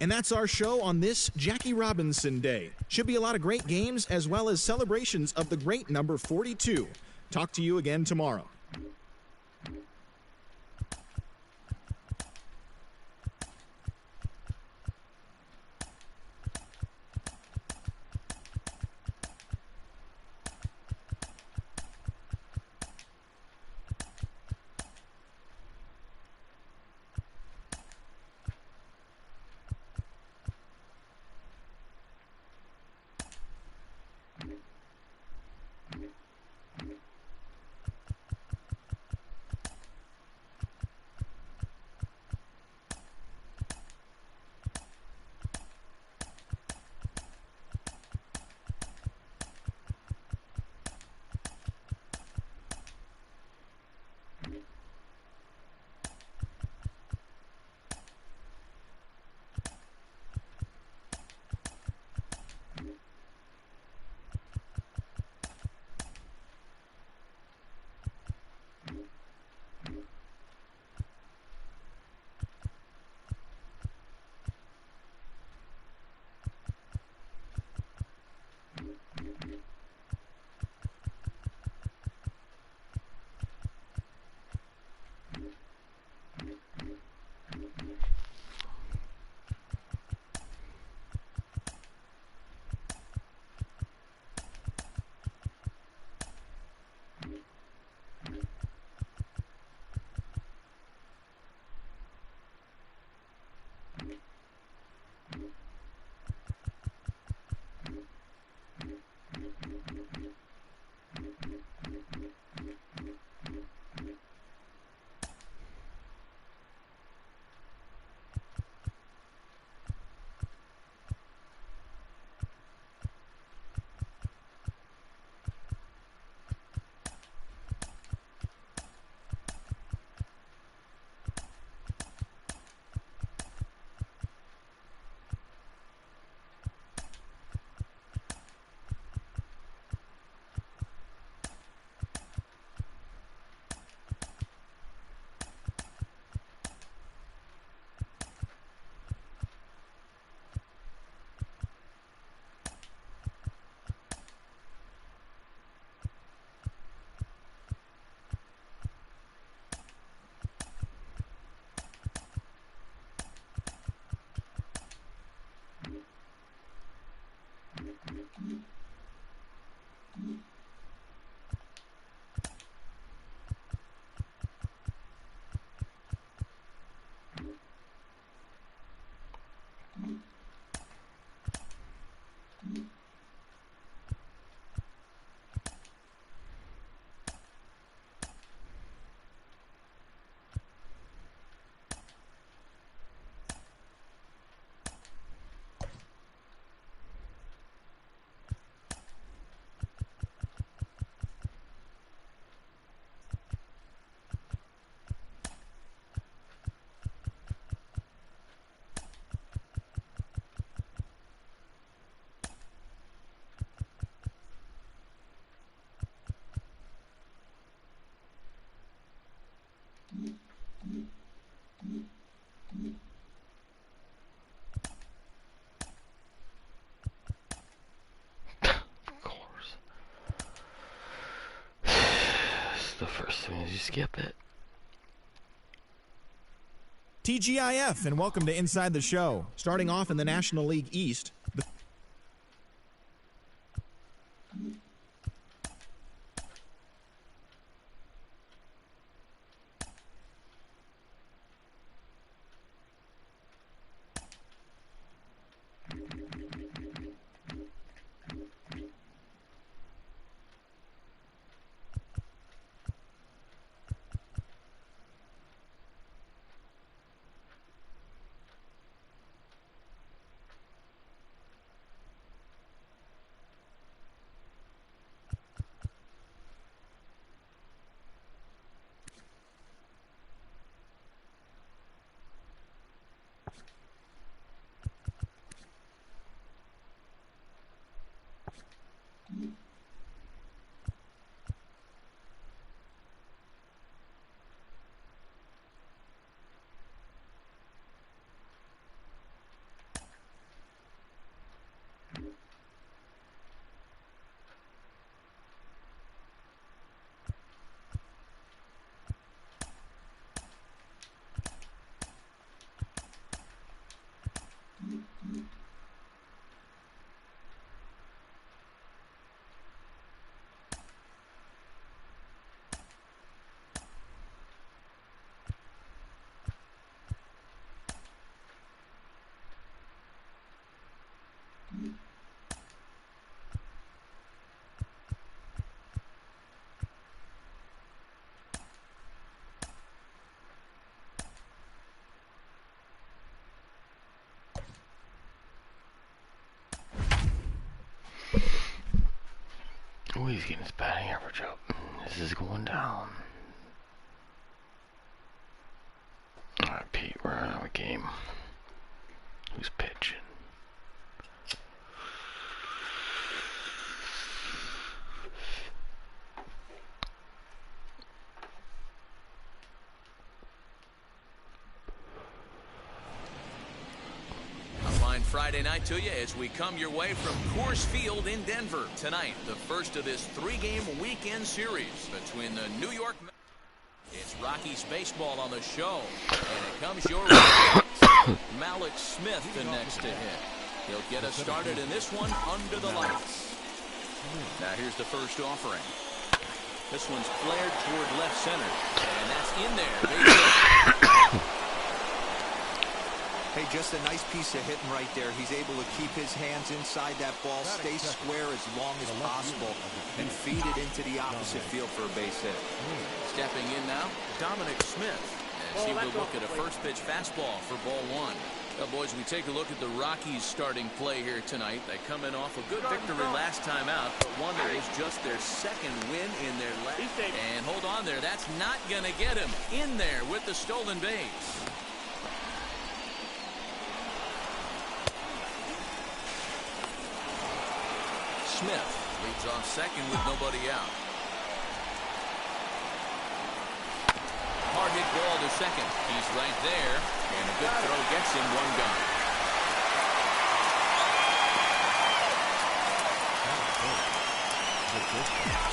And that's our show on this Jackie Robinson Day. Should be a lot of great games as well as celebrations of the great number 42. Talk to you again tomorrow. the first thing is you skip it. TGIF, and welcome to Inside the Show. Starting off in the National League East. Oh, he's getting his batting average up. This is going down. Alright, Pete, we're in our game. Who's pitching? Friday night to you as we come your way from Coors Field in Denver. Tonight, the first of this 3-game weekend series between the New York Mets. It's Rockies baseball on the show, and it comes your way. Malik Smith the next to hit. He'll get us started in this one under the lights. Now here's the first offering. This one's flared toward left center, and that's in there. Hey, just a nice piece of hitting right there. He's able to keep his hands inside that ball, stay square as long as possible, and feed it into the opposite field for a base hit. Stepping in now, Dominic Smith, as he will look at a first pitch fastball for ball one. Well, boys, we take a look at the Rockies starting play here tonight. They come in off a good victory last time out, but one that is just their second win in their last. And hold on there, that's not going to get him in there with the stolen base. Smith leads off second with nobody out. Hard hit ball to second. He's right there, and a good throw gets him one gone.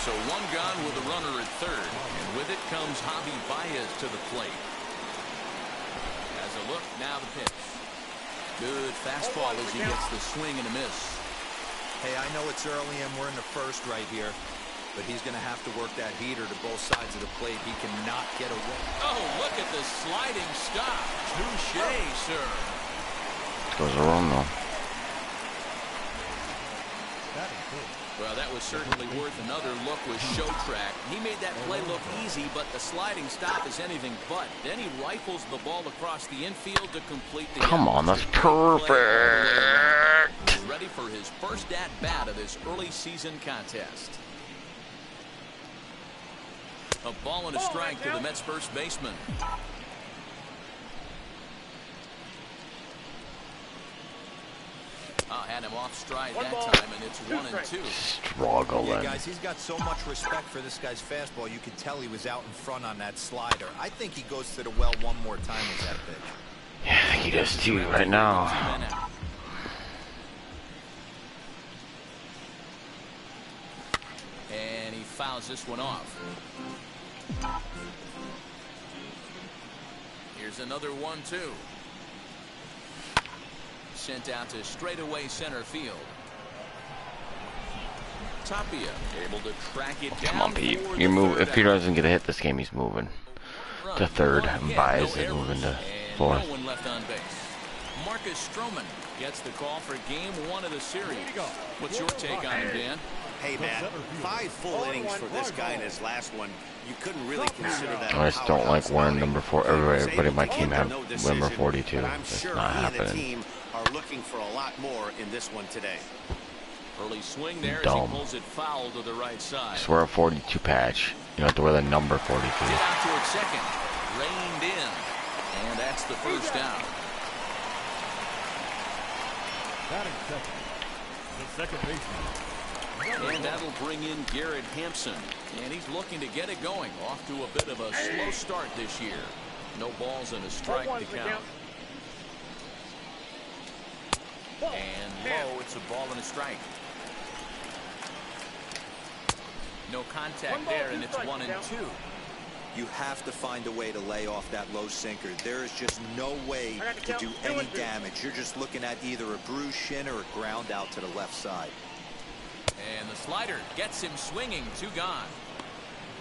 So one gone with a runner at third, and with it comes Javi Baez to the plate. As a look, now the pitch. Good fastball as he gets the swing and a miss. Hey, I know it's early and we're in the first right here, but he's going to have to work that heater to both sides of the plate. He cannot get away. Oh, look at the sliding stop. Touche, sir. Goes wrong though. Well, that was certainly worth another look with Show Track. He made that play look easy, but the sliding stop is anything but. Then he rifles the ball across the infield to complete the. Come on, that's perfect. Ready for his first at-bat of this early season contest. A ball and a strike to the Mets first baseman. Had him off stride that time, and it's 1-2. Struggling. Yeah, guys, he's got so much respect for this guy's fastball. You could tell he was out in front on that slider. I think he goes to the well one more time with that pitch. Yeah, I think he does too right now. And he fouls this one off. Here's another 1-2. Sent out to straightaway center field. Tapia able to track it down. Come on, Pete. You move. If Peter doesn't get a hit this game, he's moving to third, and Baez is moving to fourth. No one left on base. Marcus Stroman gets the call for game 1 of the series. What's your take on him, Dan? Hey, man, 5 full innings for this guy in his last one. You couldn't really consider that. I just don't like wearing number 4. Everybody in my team have number 42. It's not happening. The team are looking for a lot more in this one today. Early swing there as he pulls it foul to the right side. Just wear a 42 patch. You don't have to wear the number 42. Get out towards second. Reined in. And that's the first down. Batting second, the second baseman. And that'll bring in Garrett Hampson. And he's looking to get it going. Off to a bit of a slow start this year. No balls and a strike to count. And low, it's a ball and a strike. No contact there, and it's 1-2. You have to find a way to lay off that low sinker. There is just no way to do any damage. You're just looking at either a bruised shin or a ground out to the left side. And the slider gets him swinging. 2 gone.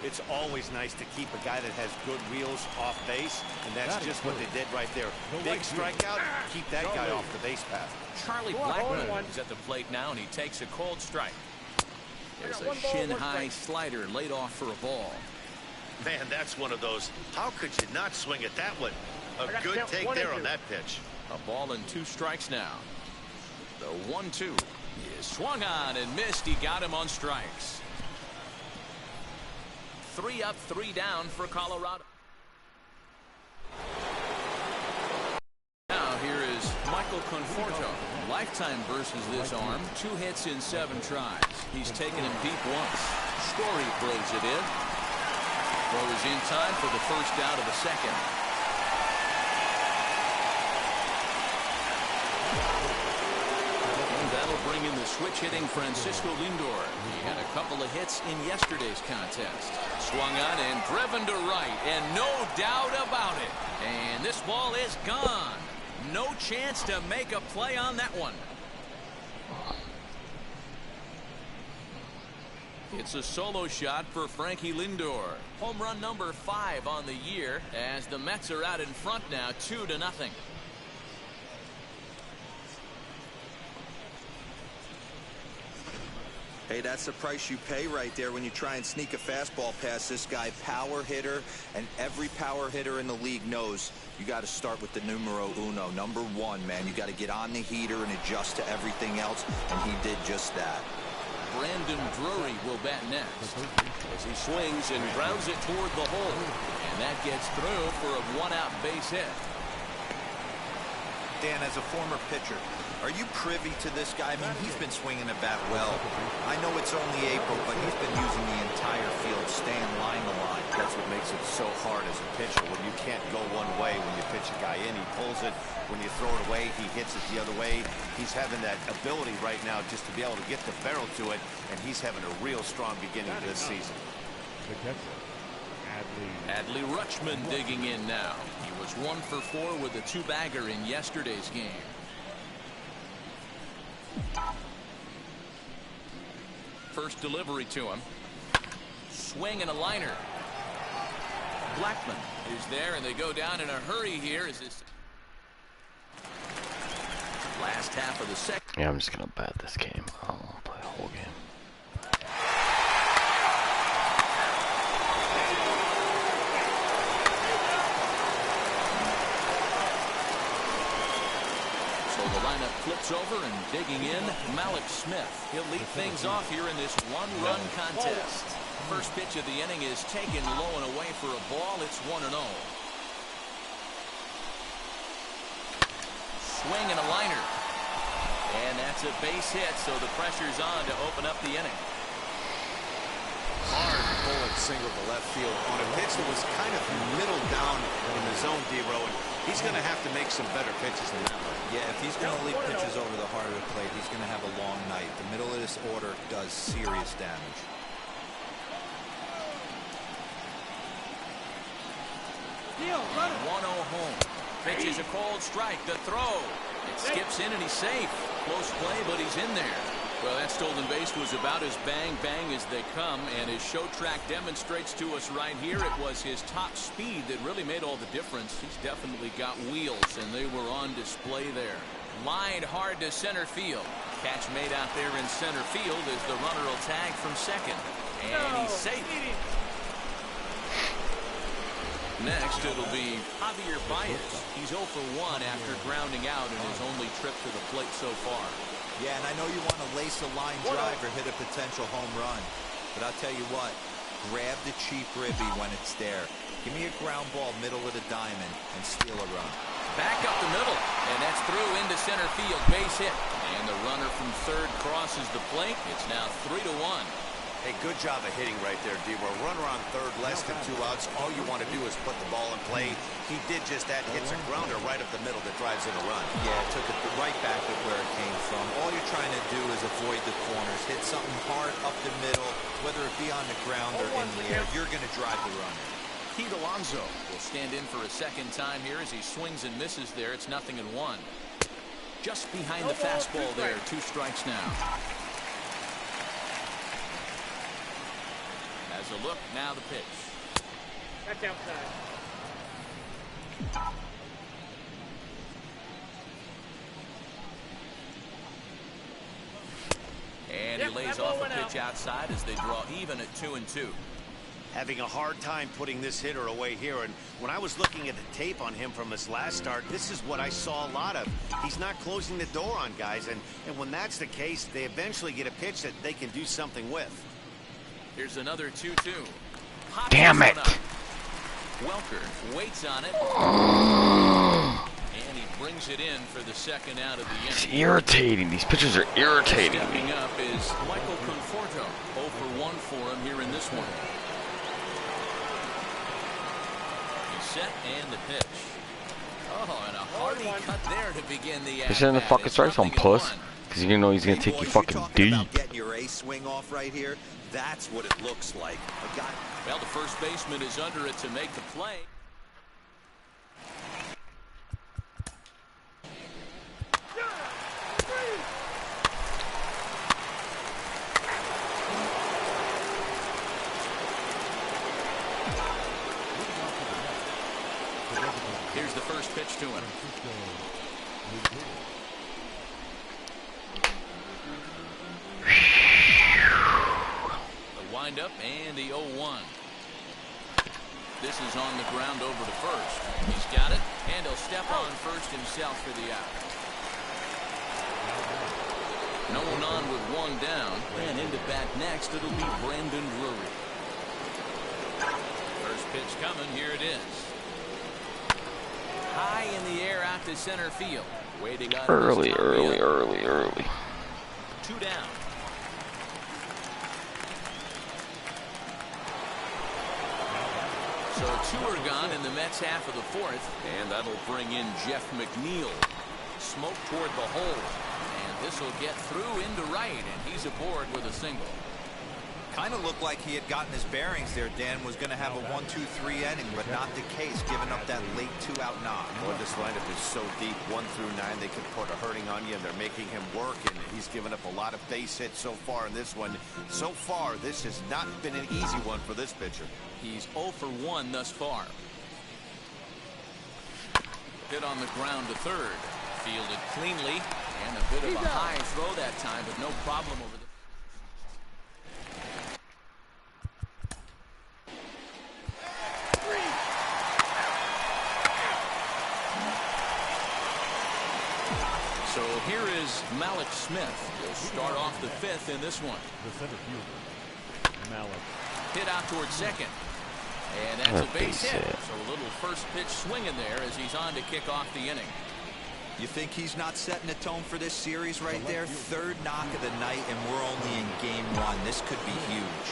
It's always nice to keep a guy that has good wheels off base, and that's just what they did right there. Big strikeout, keep that guy off the base path. Charlie Blackmon is at the plate now, and he takes a cold strike. There's a shin-high slider laid off for a ball. Man, that's one of those. How could you not swing at that one? A good take there on that pitch. A ball and 2 strikes now. The 1-2 is swung on and missed. He got him on strikes. 3 up, 3 down for Colorado. Now here is Michael Conforto. Lifetime versus this arm. 2 hits in 7 tries. He's taken him deep once. Story plays it in. Throw is in time for the first out of the second. And that'll bring in the switch-hitting Francisco Lindor. He had a couple of hits in yesterday's contest. Swung on and driven to right, and no doubt about it. And this ball is gone. No chance to make a play on that one. It's a solo shot for Frankie Lindor. Home run number 5 on the year as the Mets are out in front now 2-0. Hey, that's the price you pay right there when you try and sneak a fastball past this guy. Power hitter, and every power hitter in the league knows you got to start with the numero uno, number 1, man. You got to get on the heater and adjust to everything else, and he did just that. Brandon Drury will bat next as he swings and grounds it toward the hole, and that gets through for a 1-out base hit. Dan, as a former pitcher, are you privy to this guy? I mean, he's been swinging the bat well. I know it's only April, but he's been using the entire field, staying line to line. That's what makes it so hard as a pitcher when you can't go one way. When you pitch a guy in, he pulls it. When you throw it away, he hits it the other way. He's having that ability right now just to be able to get the barrel to it, and he's having a real strong beginning this season. The catcher, Adley Rutschman digging in now. He was 1 for 4 with a 2-bagger in yesterday's game. First delivery to him. Swing and a liner. Blackmon is there, and they go down in a hurry here. Is this last half of the second? Yeah, I'm just gonna bet this game. I don't want to play the whole game. The lineup flips over, and digging in, Malik Smith. He'll lead things off here in this 1-run contest. First pitch of the inning is taken low and away for a ball. It's 1-0. Swing and a liner. And that's a base hit, so the pressure's on to open up the inning. Hard bullet single to left field on a pitch that was kind of middle down in the zone, D-Row. He's going to have to make some better pitches than that one. Yeah, if he's going to lead pitches over the heart of the plate, he's going to have a long night. The middle of this order does serious damage. 1-0 home. Pitch is a cold strike. The throw. It skips in and he's safe. Close play, but he's in there. Well, that stolen base was about as bang-bang as they come, and his show track demonstrates to us right here it was his top speed that really made all the difference. He's definitely got wheels, and they were on display there. Lined hard to center field. Catch made out there in center field as the runner will tag from second. And he's safe. Next, it'll be Javier Baez. He's 0 for 1 after grounding out in his only trip to the plate so far. Yeah, and I know you want to lace a line drive or hit a potential home run. But I'll tell you what, grab the cheap ribby when it's there. Give me a ground ball middle of the diamond and steal a run. Back up the middle, and that's through into center field. Base hit. And the runner from third crosses the plate. It's now 3-1. Hey, good job of hitting right there, D. We're runner on third, less than 2 outs. All you want to do is put the ball in play. He did just that. Hits a grounder right up the middle that drives in a run. Yeah, took it right back at where it came from. All you're trying to do is avoid the corners. Hit something hard up the middle, whether it be on the ground or in the air. You're going to drive the runner. Pete Alonso will stand in for a second time here as he swings and misses there. It's 0-1. Just behind the fastball there. 2 strikes now. As a look, now the pitch. That's outside. And he lays off a pitch outside as they draw even at 2-2. Having a hard time putting this hitter away here, and when I was looking at the tape on him from his last start, this is what I saw a lot of. He's not closing the door on guys, and when that's the case, they eventually get a pitch that they can do something with. Here's another 2-2. Damn it! Welker waits on it. And he brings it in for the second out of the inning. It's irritating. These pitchers are irritating me. Stepping up is Michael Conforto. 0 for 1 for him here in this one. He's set and the pitch. Oh, and a hearty cut there to begin the at-bat. He's in the fucking strike zone, puss. Because you know he's going to take you fucking deep. About getting your ace swing off right here. That's what it looks like. A guy. Well, the first baseman is under it to make the play. Here's the first pitch to him. Wind up and the 0-1. This is on the ground over to first. He's got it, and he'll step on first himself for the out. No one on with 1 down, and into bat next it'll be Brandon Drury. First pitch coming, here it is. High in the air out to center field. Waiting on Early. 2 down. So 2 are gone in the Mets half of the 4th, and that'll bring in Jeff McNeil. Smoke toward the hole, and this will get through into right, and he's aboard with a single. Kind of looked like he had gotten his bearings there. Dan was going to have a 1-2-3 inning, but not the case, giving up that late 2-out knock. Boy, this lineup is so deep, 1 through 9. They could put a hurting on you, and they're making him work, and he's given up a lot of base hits so far in this one. So far, this has not been an easy one for this pitcher. He's 0 for 1 thus far. Hit on the ground to third. Fielded cleanly, and a bit of a high throw that time, but no problem over the... So here is Malik Smith. He'll start off the 5th in this one. The center fielder, Malik. Hit out towards second. And that's a base hit. So a little first pitch swing in there as he's on to kick off the inning. You think he's not setting the tone for this series right there? 3rd knock of the night, and we're only in game 1. This could be huge.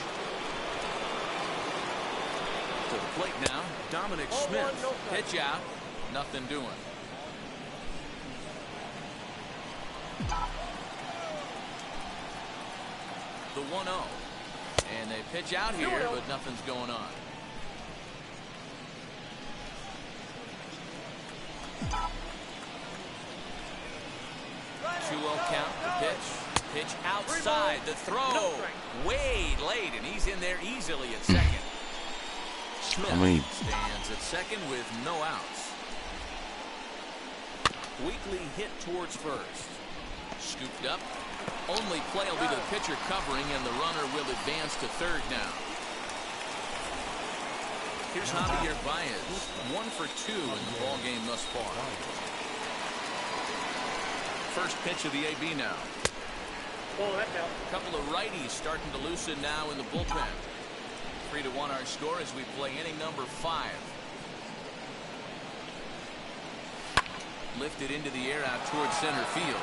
To the plate now, Dominic Smith. Pitch out, nothing doing. The 1-0. And they pitch out here, but nothing's going on. 2-0 count, the pitch. Pitch outside, the throw. Way late, and he's in there easily at second. Smith stands at second with no outs. Weekly hit towards first. Scooped up. Only play will be to the pitcher covering, and the runner will advance to third now. Here's Javier Baez, 1 for 2 in the ball game thus far. First pitch of the AB now. A couple of righties starting to loosen now in the bullpen. 3-1 our score as we play inning number 5. Lifted into the air out towards center field.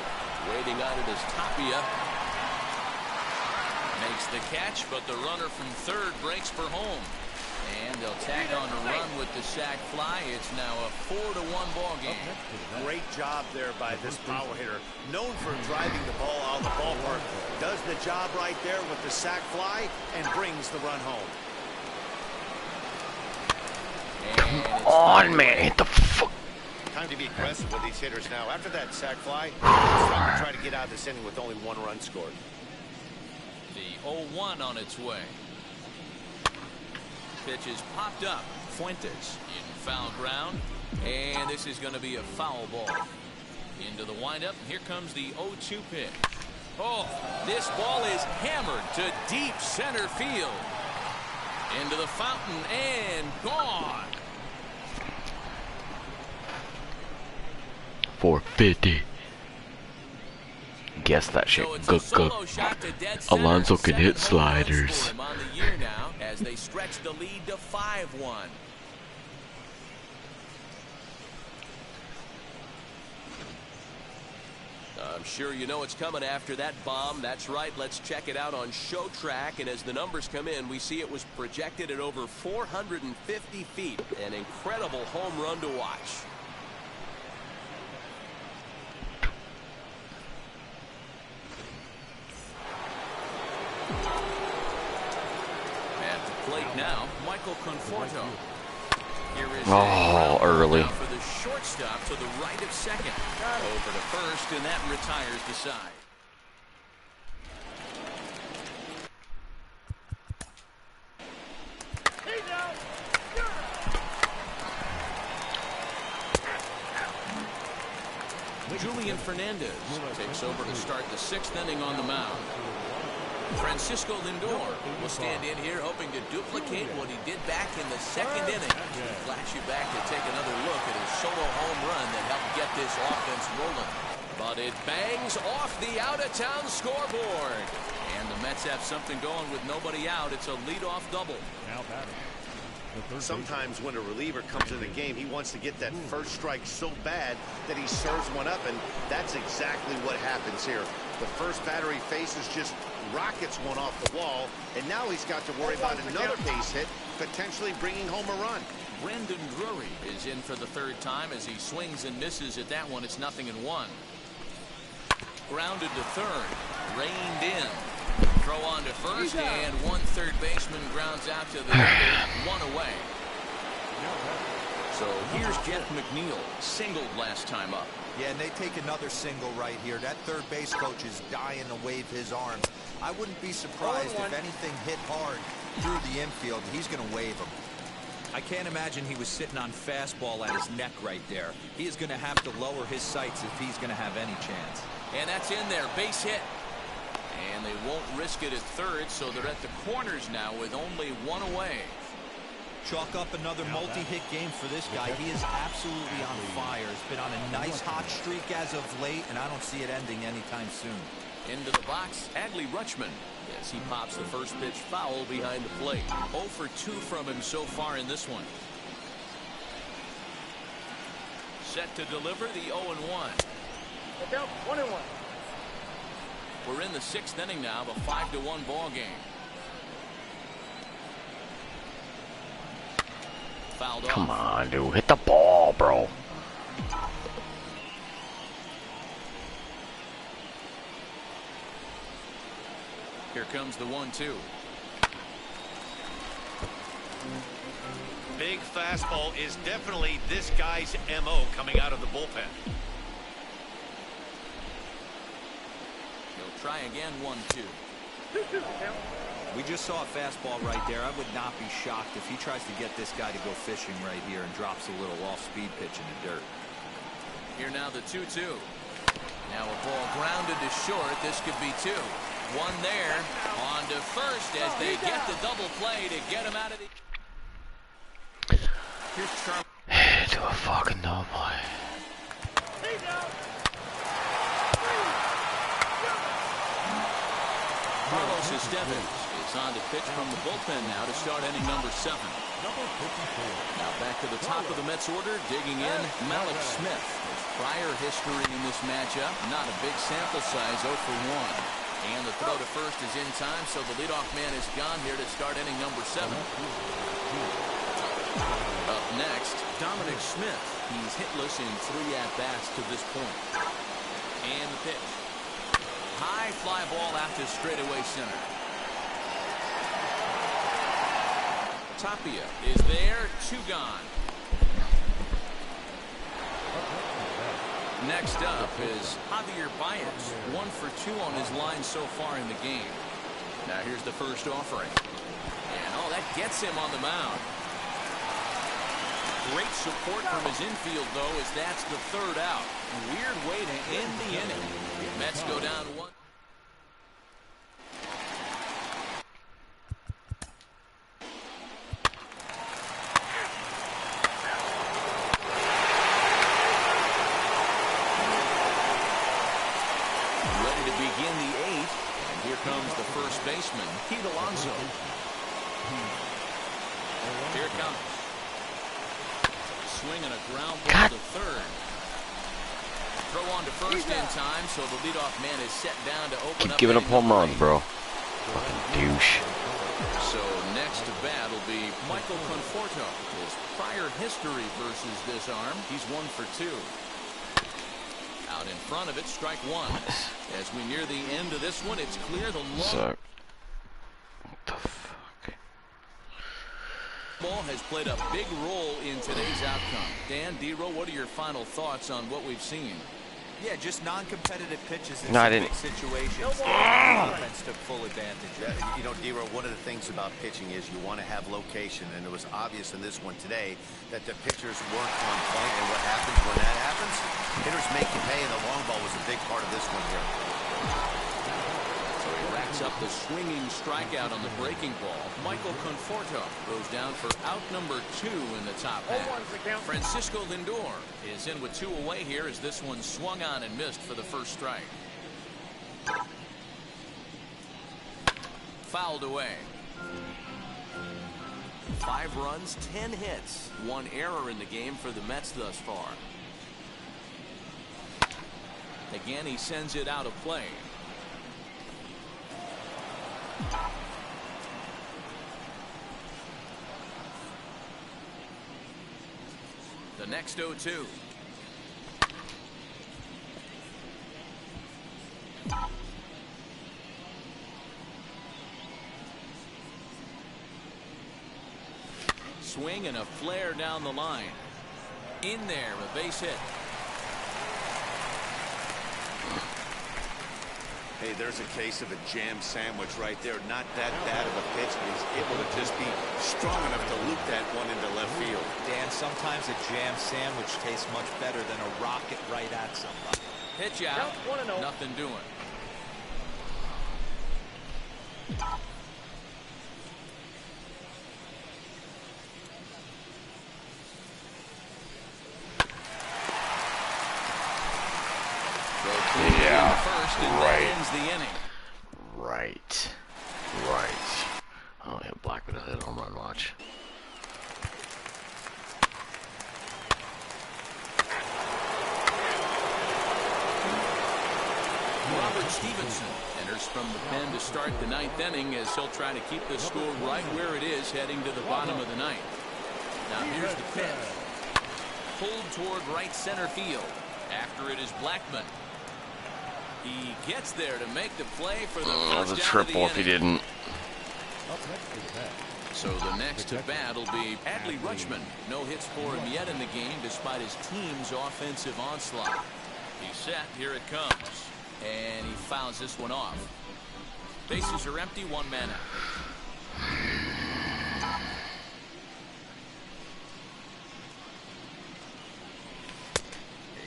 Waiting on it is Tapia. Makes the catch, but the runner from third breaks for home. And they'll tack on a run with the sac fly. It's now a 4-1 ball game. Great job there by this power hitter. Known for driving the ball out of the ballpark. Does the job right there with the sac fly and brings the run home. Come on, man. Hit the fuck. Time to be aggressive with these hitters now. After that sac fly, it's time to try to get out of this inning with only 1 run scored. The 0-1 on its way. Pitch is popped up. Fuentes in foul ground. And this is going to be a foul ball. Into the windup. Here comes the 0-2 pitch. Oh, this ball is hammered to deep center field. Into the fountain and gone. 450. Guess that shit. Good. Alonso can hit sliders. On the year now as they stretch the lead to 5-1. I'm sure you know it's coming after that bomb. That's right. Let's check it out on Show Track. And as the numbers come in, we see it was projected at over 450 feet. An incredible home run to watch. At the plate now, Michael Conforto. Here is early. For the shortstop to the right of second. Over to first, and that retires the side. Julian Fernandez takes over to start the 6th inning on the mound. Francisco Lindor will stand in here hoping to duplicate what he did back in the 2nd inning. Flash you back to take another look at his solo home run that helped get this offense rolling. But it bangs off the out-of-town scoreboard. And the Mets have something going with nobody out. It's a leadoff double. Now batting. Sometimes when a reliever comes in the game, he wants to get that first strike so bad that he serves one up, and that's exactly what happens here. The first batter he faces just rockets one off the wall, and now he's got to worry about another base hit, potentially bringing home a run. Brendan Drury is in for the 3rd time as he swings and misses at that one. It's 0-1. Grounded to third, reined in. Throw on to first, and one third baseman grounds out to the other, 1 away. So here's Jeff McNeil, singled last time up. Yeah, and they take another single right here. That third base coach is dying to wave his arms. I wouldn't be surprised if anything hit hard through the infield. He's going to wave them. I can't imagine he was sitting on fastball at his neck right there. He is going to have to lower his sights if he's going to have any chance. And that's in there, base hit. And they won't risk it at third, so they're at the corners now with only 1 away. Chalk up another multi-hit game for this guy. He is absolutely on fire. He's been on a nice hot streak as of late, and I don't see it ending anytime soon. Into the box, Adley Rutschman. As he pops the first pitch foul behind the plate. 0 for 2 from him so far in this one. Set to deliver the 0-1. 1-1. We're in the 6th inning now, a 5-1 ball game. Fouled off. Come on, dude. Hit the ball, bro. Here comes the 1-2. big fastball is definitely this guy's MO coming out of the bullpen. He'll try again, 1-2. We just saw a fastball right there. I would not be shocked if he tries to get this guy to go fishing right here and drops a little off-speed pitch in the dirt. Here now the 2-2. Now a ball grounded to short. This could be 2. One there. On to first as they get the double play to get him out of the... Here's Charlie. Do a fucking double play. Carlos Estevez is on to pitch from the bullpen now to start inning number 7. Now back to the top of the Mets order, digging in, Malik Smith. His prior history in this matchup, not a big sample size, 0 for 1. And the throw to first is in time, so the leadoff man is gone here to start inning number 7. Up next, Dominic Smith. He's hitless in 3 at-bats to this point. And the pitch. High fly ball out to straightaway center. Tapia is there, 2 gone. Next up is Javier Baez, 1 for 2 on his line so far in the game. Now here's the first offering. And that gets him on the mound. Great support from his infield, though, as that's the 3rd out. Weird way to end the inning. Mets go down 1. Ready to begin the 8th, and here comes the first baseman, Pete Alonso. Here it comes. Swing and a ground ball to third. Throw on to first in time, so the leadoff man is set down to open Keep up. giving up home runs, bro. Fucking douche. So next to bat will be Michael Conforto. His prior history versus this arm, he's 1 for 2. Out in front of it, strike 1. As we near the end of this one, it's clear the long What the fuck? Ball has played a big role in today's outcome. Dan, D-Row, what are your final thoughts on what we've seen? Yeah, just non-competitive pitches in No, I some didn't. big situations. The offense took full advantage. You know, D-Row, one of the things about pitching is you want to have location, and it was obvious in this one today that the pitchers weren't on point, and what happens when that happens? Hitters make you pay, and the long ball was a big part of this one here. So he racks up the swinging strikeout on the breaking ball. Michael Conforto goes down for out number 2 in the top half. Francisco Lindor is in with 2 away here as this one swung on and missed for the first strike. Fouled away. 5 runs, 10 hits, 1 error in the game for the Mets thus far. Again, he sends it out of play. The next 0-2. Swing and a flare down the line. In there, a base hit. Hey, there's a case of a jam sandwich right there. Not that bad of a pitch, but he's able to just be strong enough to loop that one into left field. Dan, sometimes a jam sandwich tastes much better than a rocket right at somebody. Pitch out. Nothing doing. Yeah, first and right. ends the inning. Right. Oh, yeah, Blackwood hit a home run, watch. Robert Stevenson enters from the pen to start the 9th inning as he'll try to keep the score right where it is heading to the bottom of the 9th. Now here's the pitch. Pulled toward right center field. After it is Blackman. He gets there to make the play for the first That was a out of the triple if he inning. didn't. Up next is Matt. So the next at bat will be Adley Rutschman. No hits for him yet in the game despite his team's offensive onslaught. He's set. Here it comes. And he fouls this one off. Bases are empty. One man out.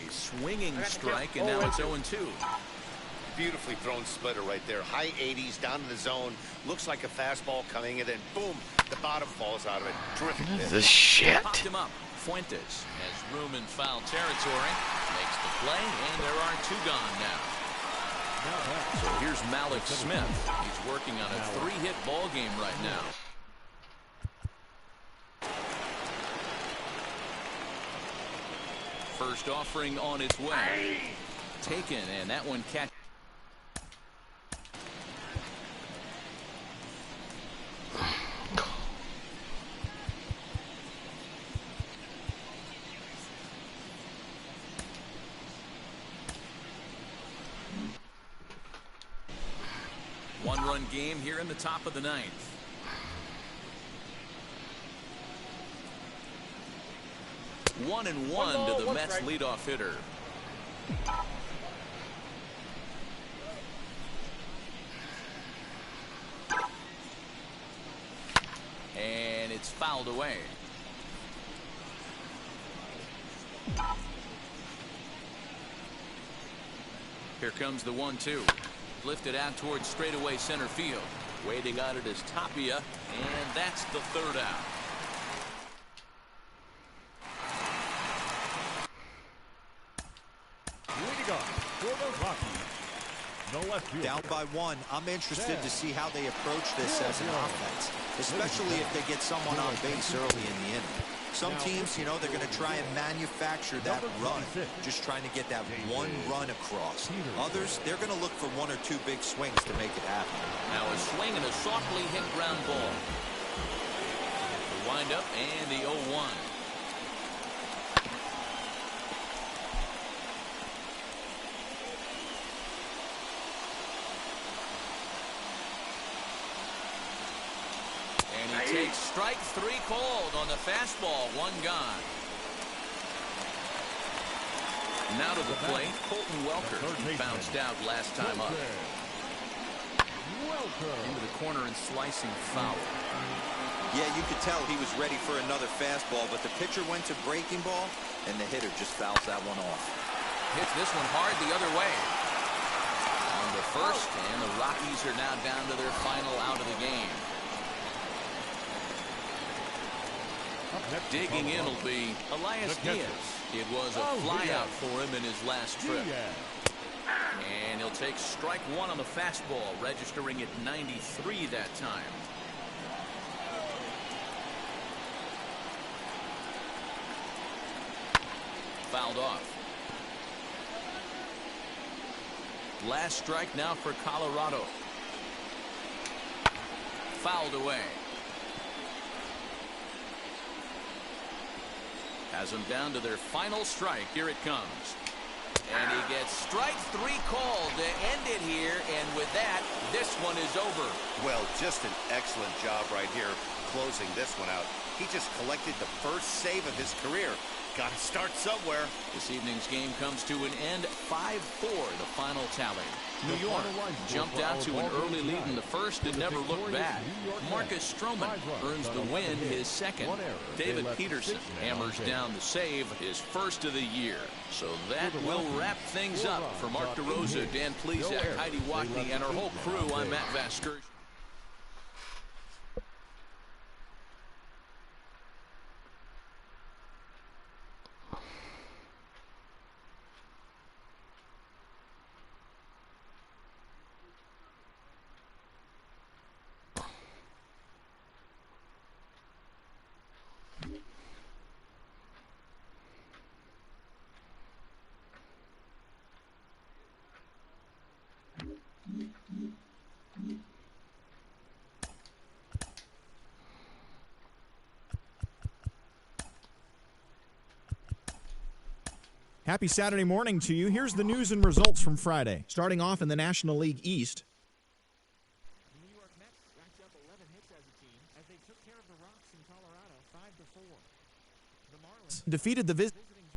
A swinging strike, and now it's 0-2. Beautifully thrown splitter right there. High 80s down in the zone. Looks like a fastball coming, and then boom, the bottom falls out of it. Terrific. What is this shit? Popped him up. Fuentes has room in foul territory. Makes the play, and there are 2 gone now. So here's Malik Smith. He's working on a 3-hit ball game right now. First offering on its way. Taken, and that one catch. One-run game here in the top of the 9th. One and one to the Mets leadoff hitter. And it's fouled away. Here comes the 1-2. Lifted out towards straightaway center field. Waiting on it is Tapia, and that's the 3rd out. Down by 1. I'm interested to see how they approach this as an offense, especially if they get someone on base early in the inning. Some teams, you know, they're going to try and manufacture that run, just trying to get that one run across. Others, they're going to look for 1 or 2 big swings to make it happen. Now a swing and a softly hit ground ball. The windup and the 0-1. Takes strike 3 called on the fastball. 1 gone. Now to the plate, Colton Welker. He bounced out last time up. Into the corner and slicing foul. Yeah, you could tell he was ready for another fastball, but the pitcher went to breaking ball, and the hitter just fouls that one off. Hits this one hard the other way. On the first, and the Rockies are now down to their final out of the game. Digging in will be Elias Diaz. It was a flyout for him in his last trip. And he'll take strike 1 on the fastball, registering at 93 that time. Fouled off. Last strike now for Colorado. Fouled away. Has them down to their final strike. Here it comes. And he gets strike 3 called to end it here. And with that, this one is over. Well, just an excellent job right here closing this one out. He just collected the first save of his career. Got to start somewhere. This evening's game comes to an end. 5-4 the final tally. New York jumped out to an early lead in the first and never looked back. Marcus Stroman earns the win, his 2nd. David Peterson hammers down the save, his 1st of the year. So that will wrap things up. For Mark DeRosa, Dan Plesac, Heidi Watney, and our whole crew, I'm Matt Vasgersian. Happy Saturday morning to you. Here's the news and results from Friday. Starting off in the National League East. The New York Mets racked up 11 hits as a team as they took care of defeated the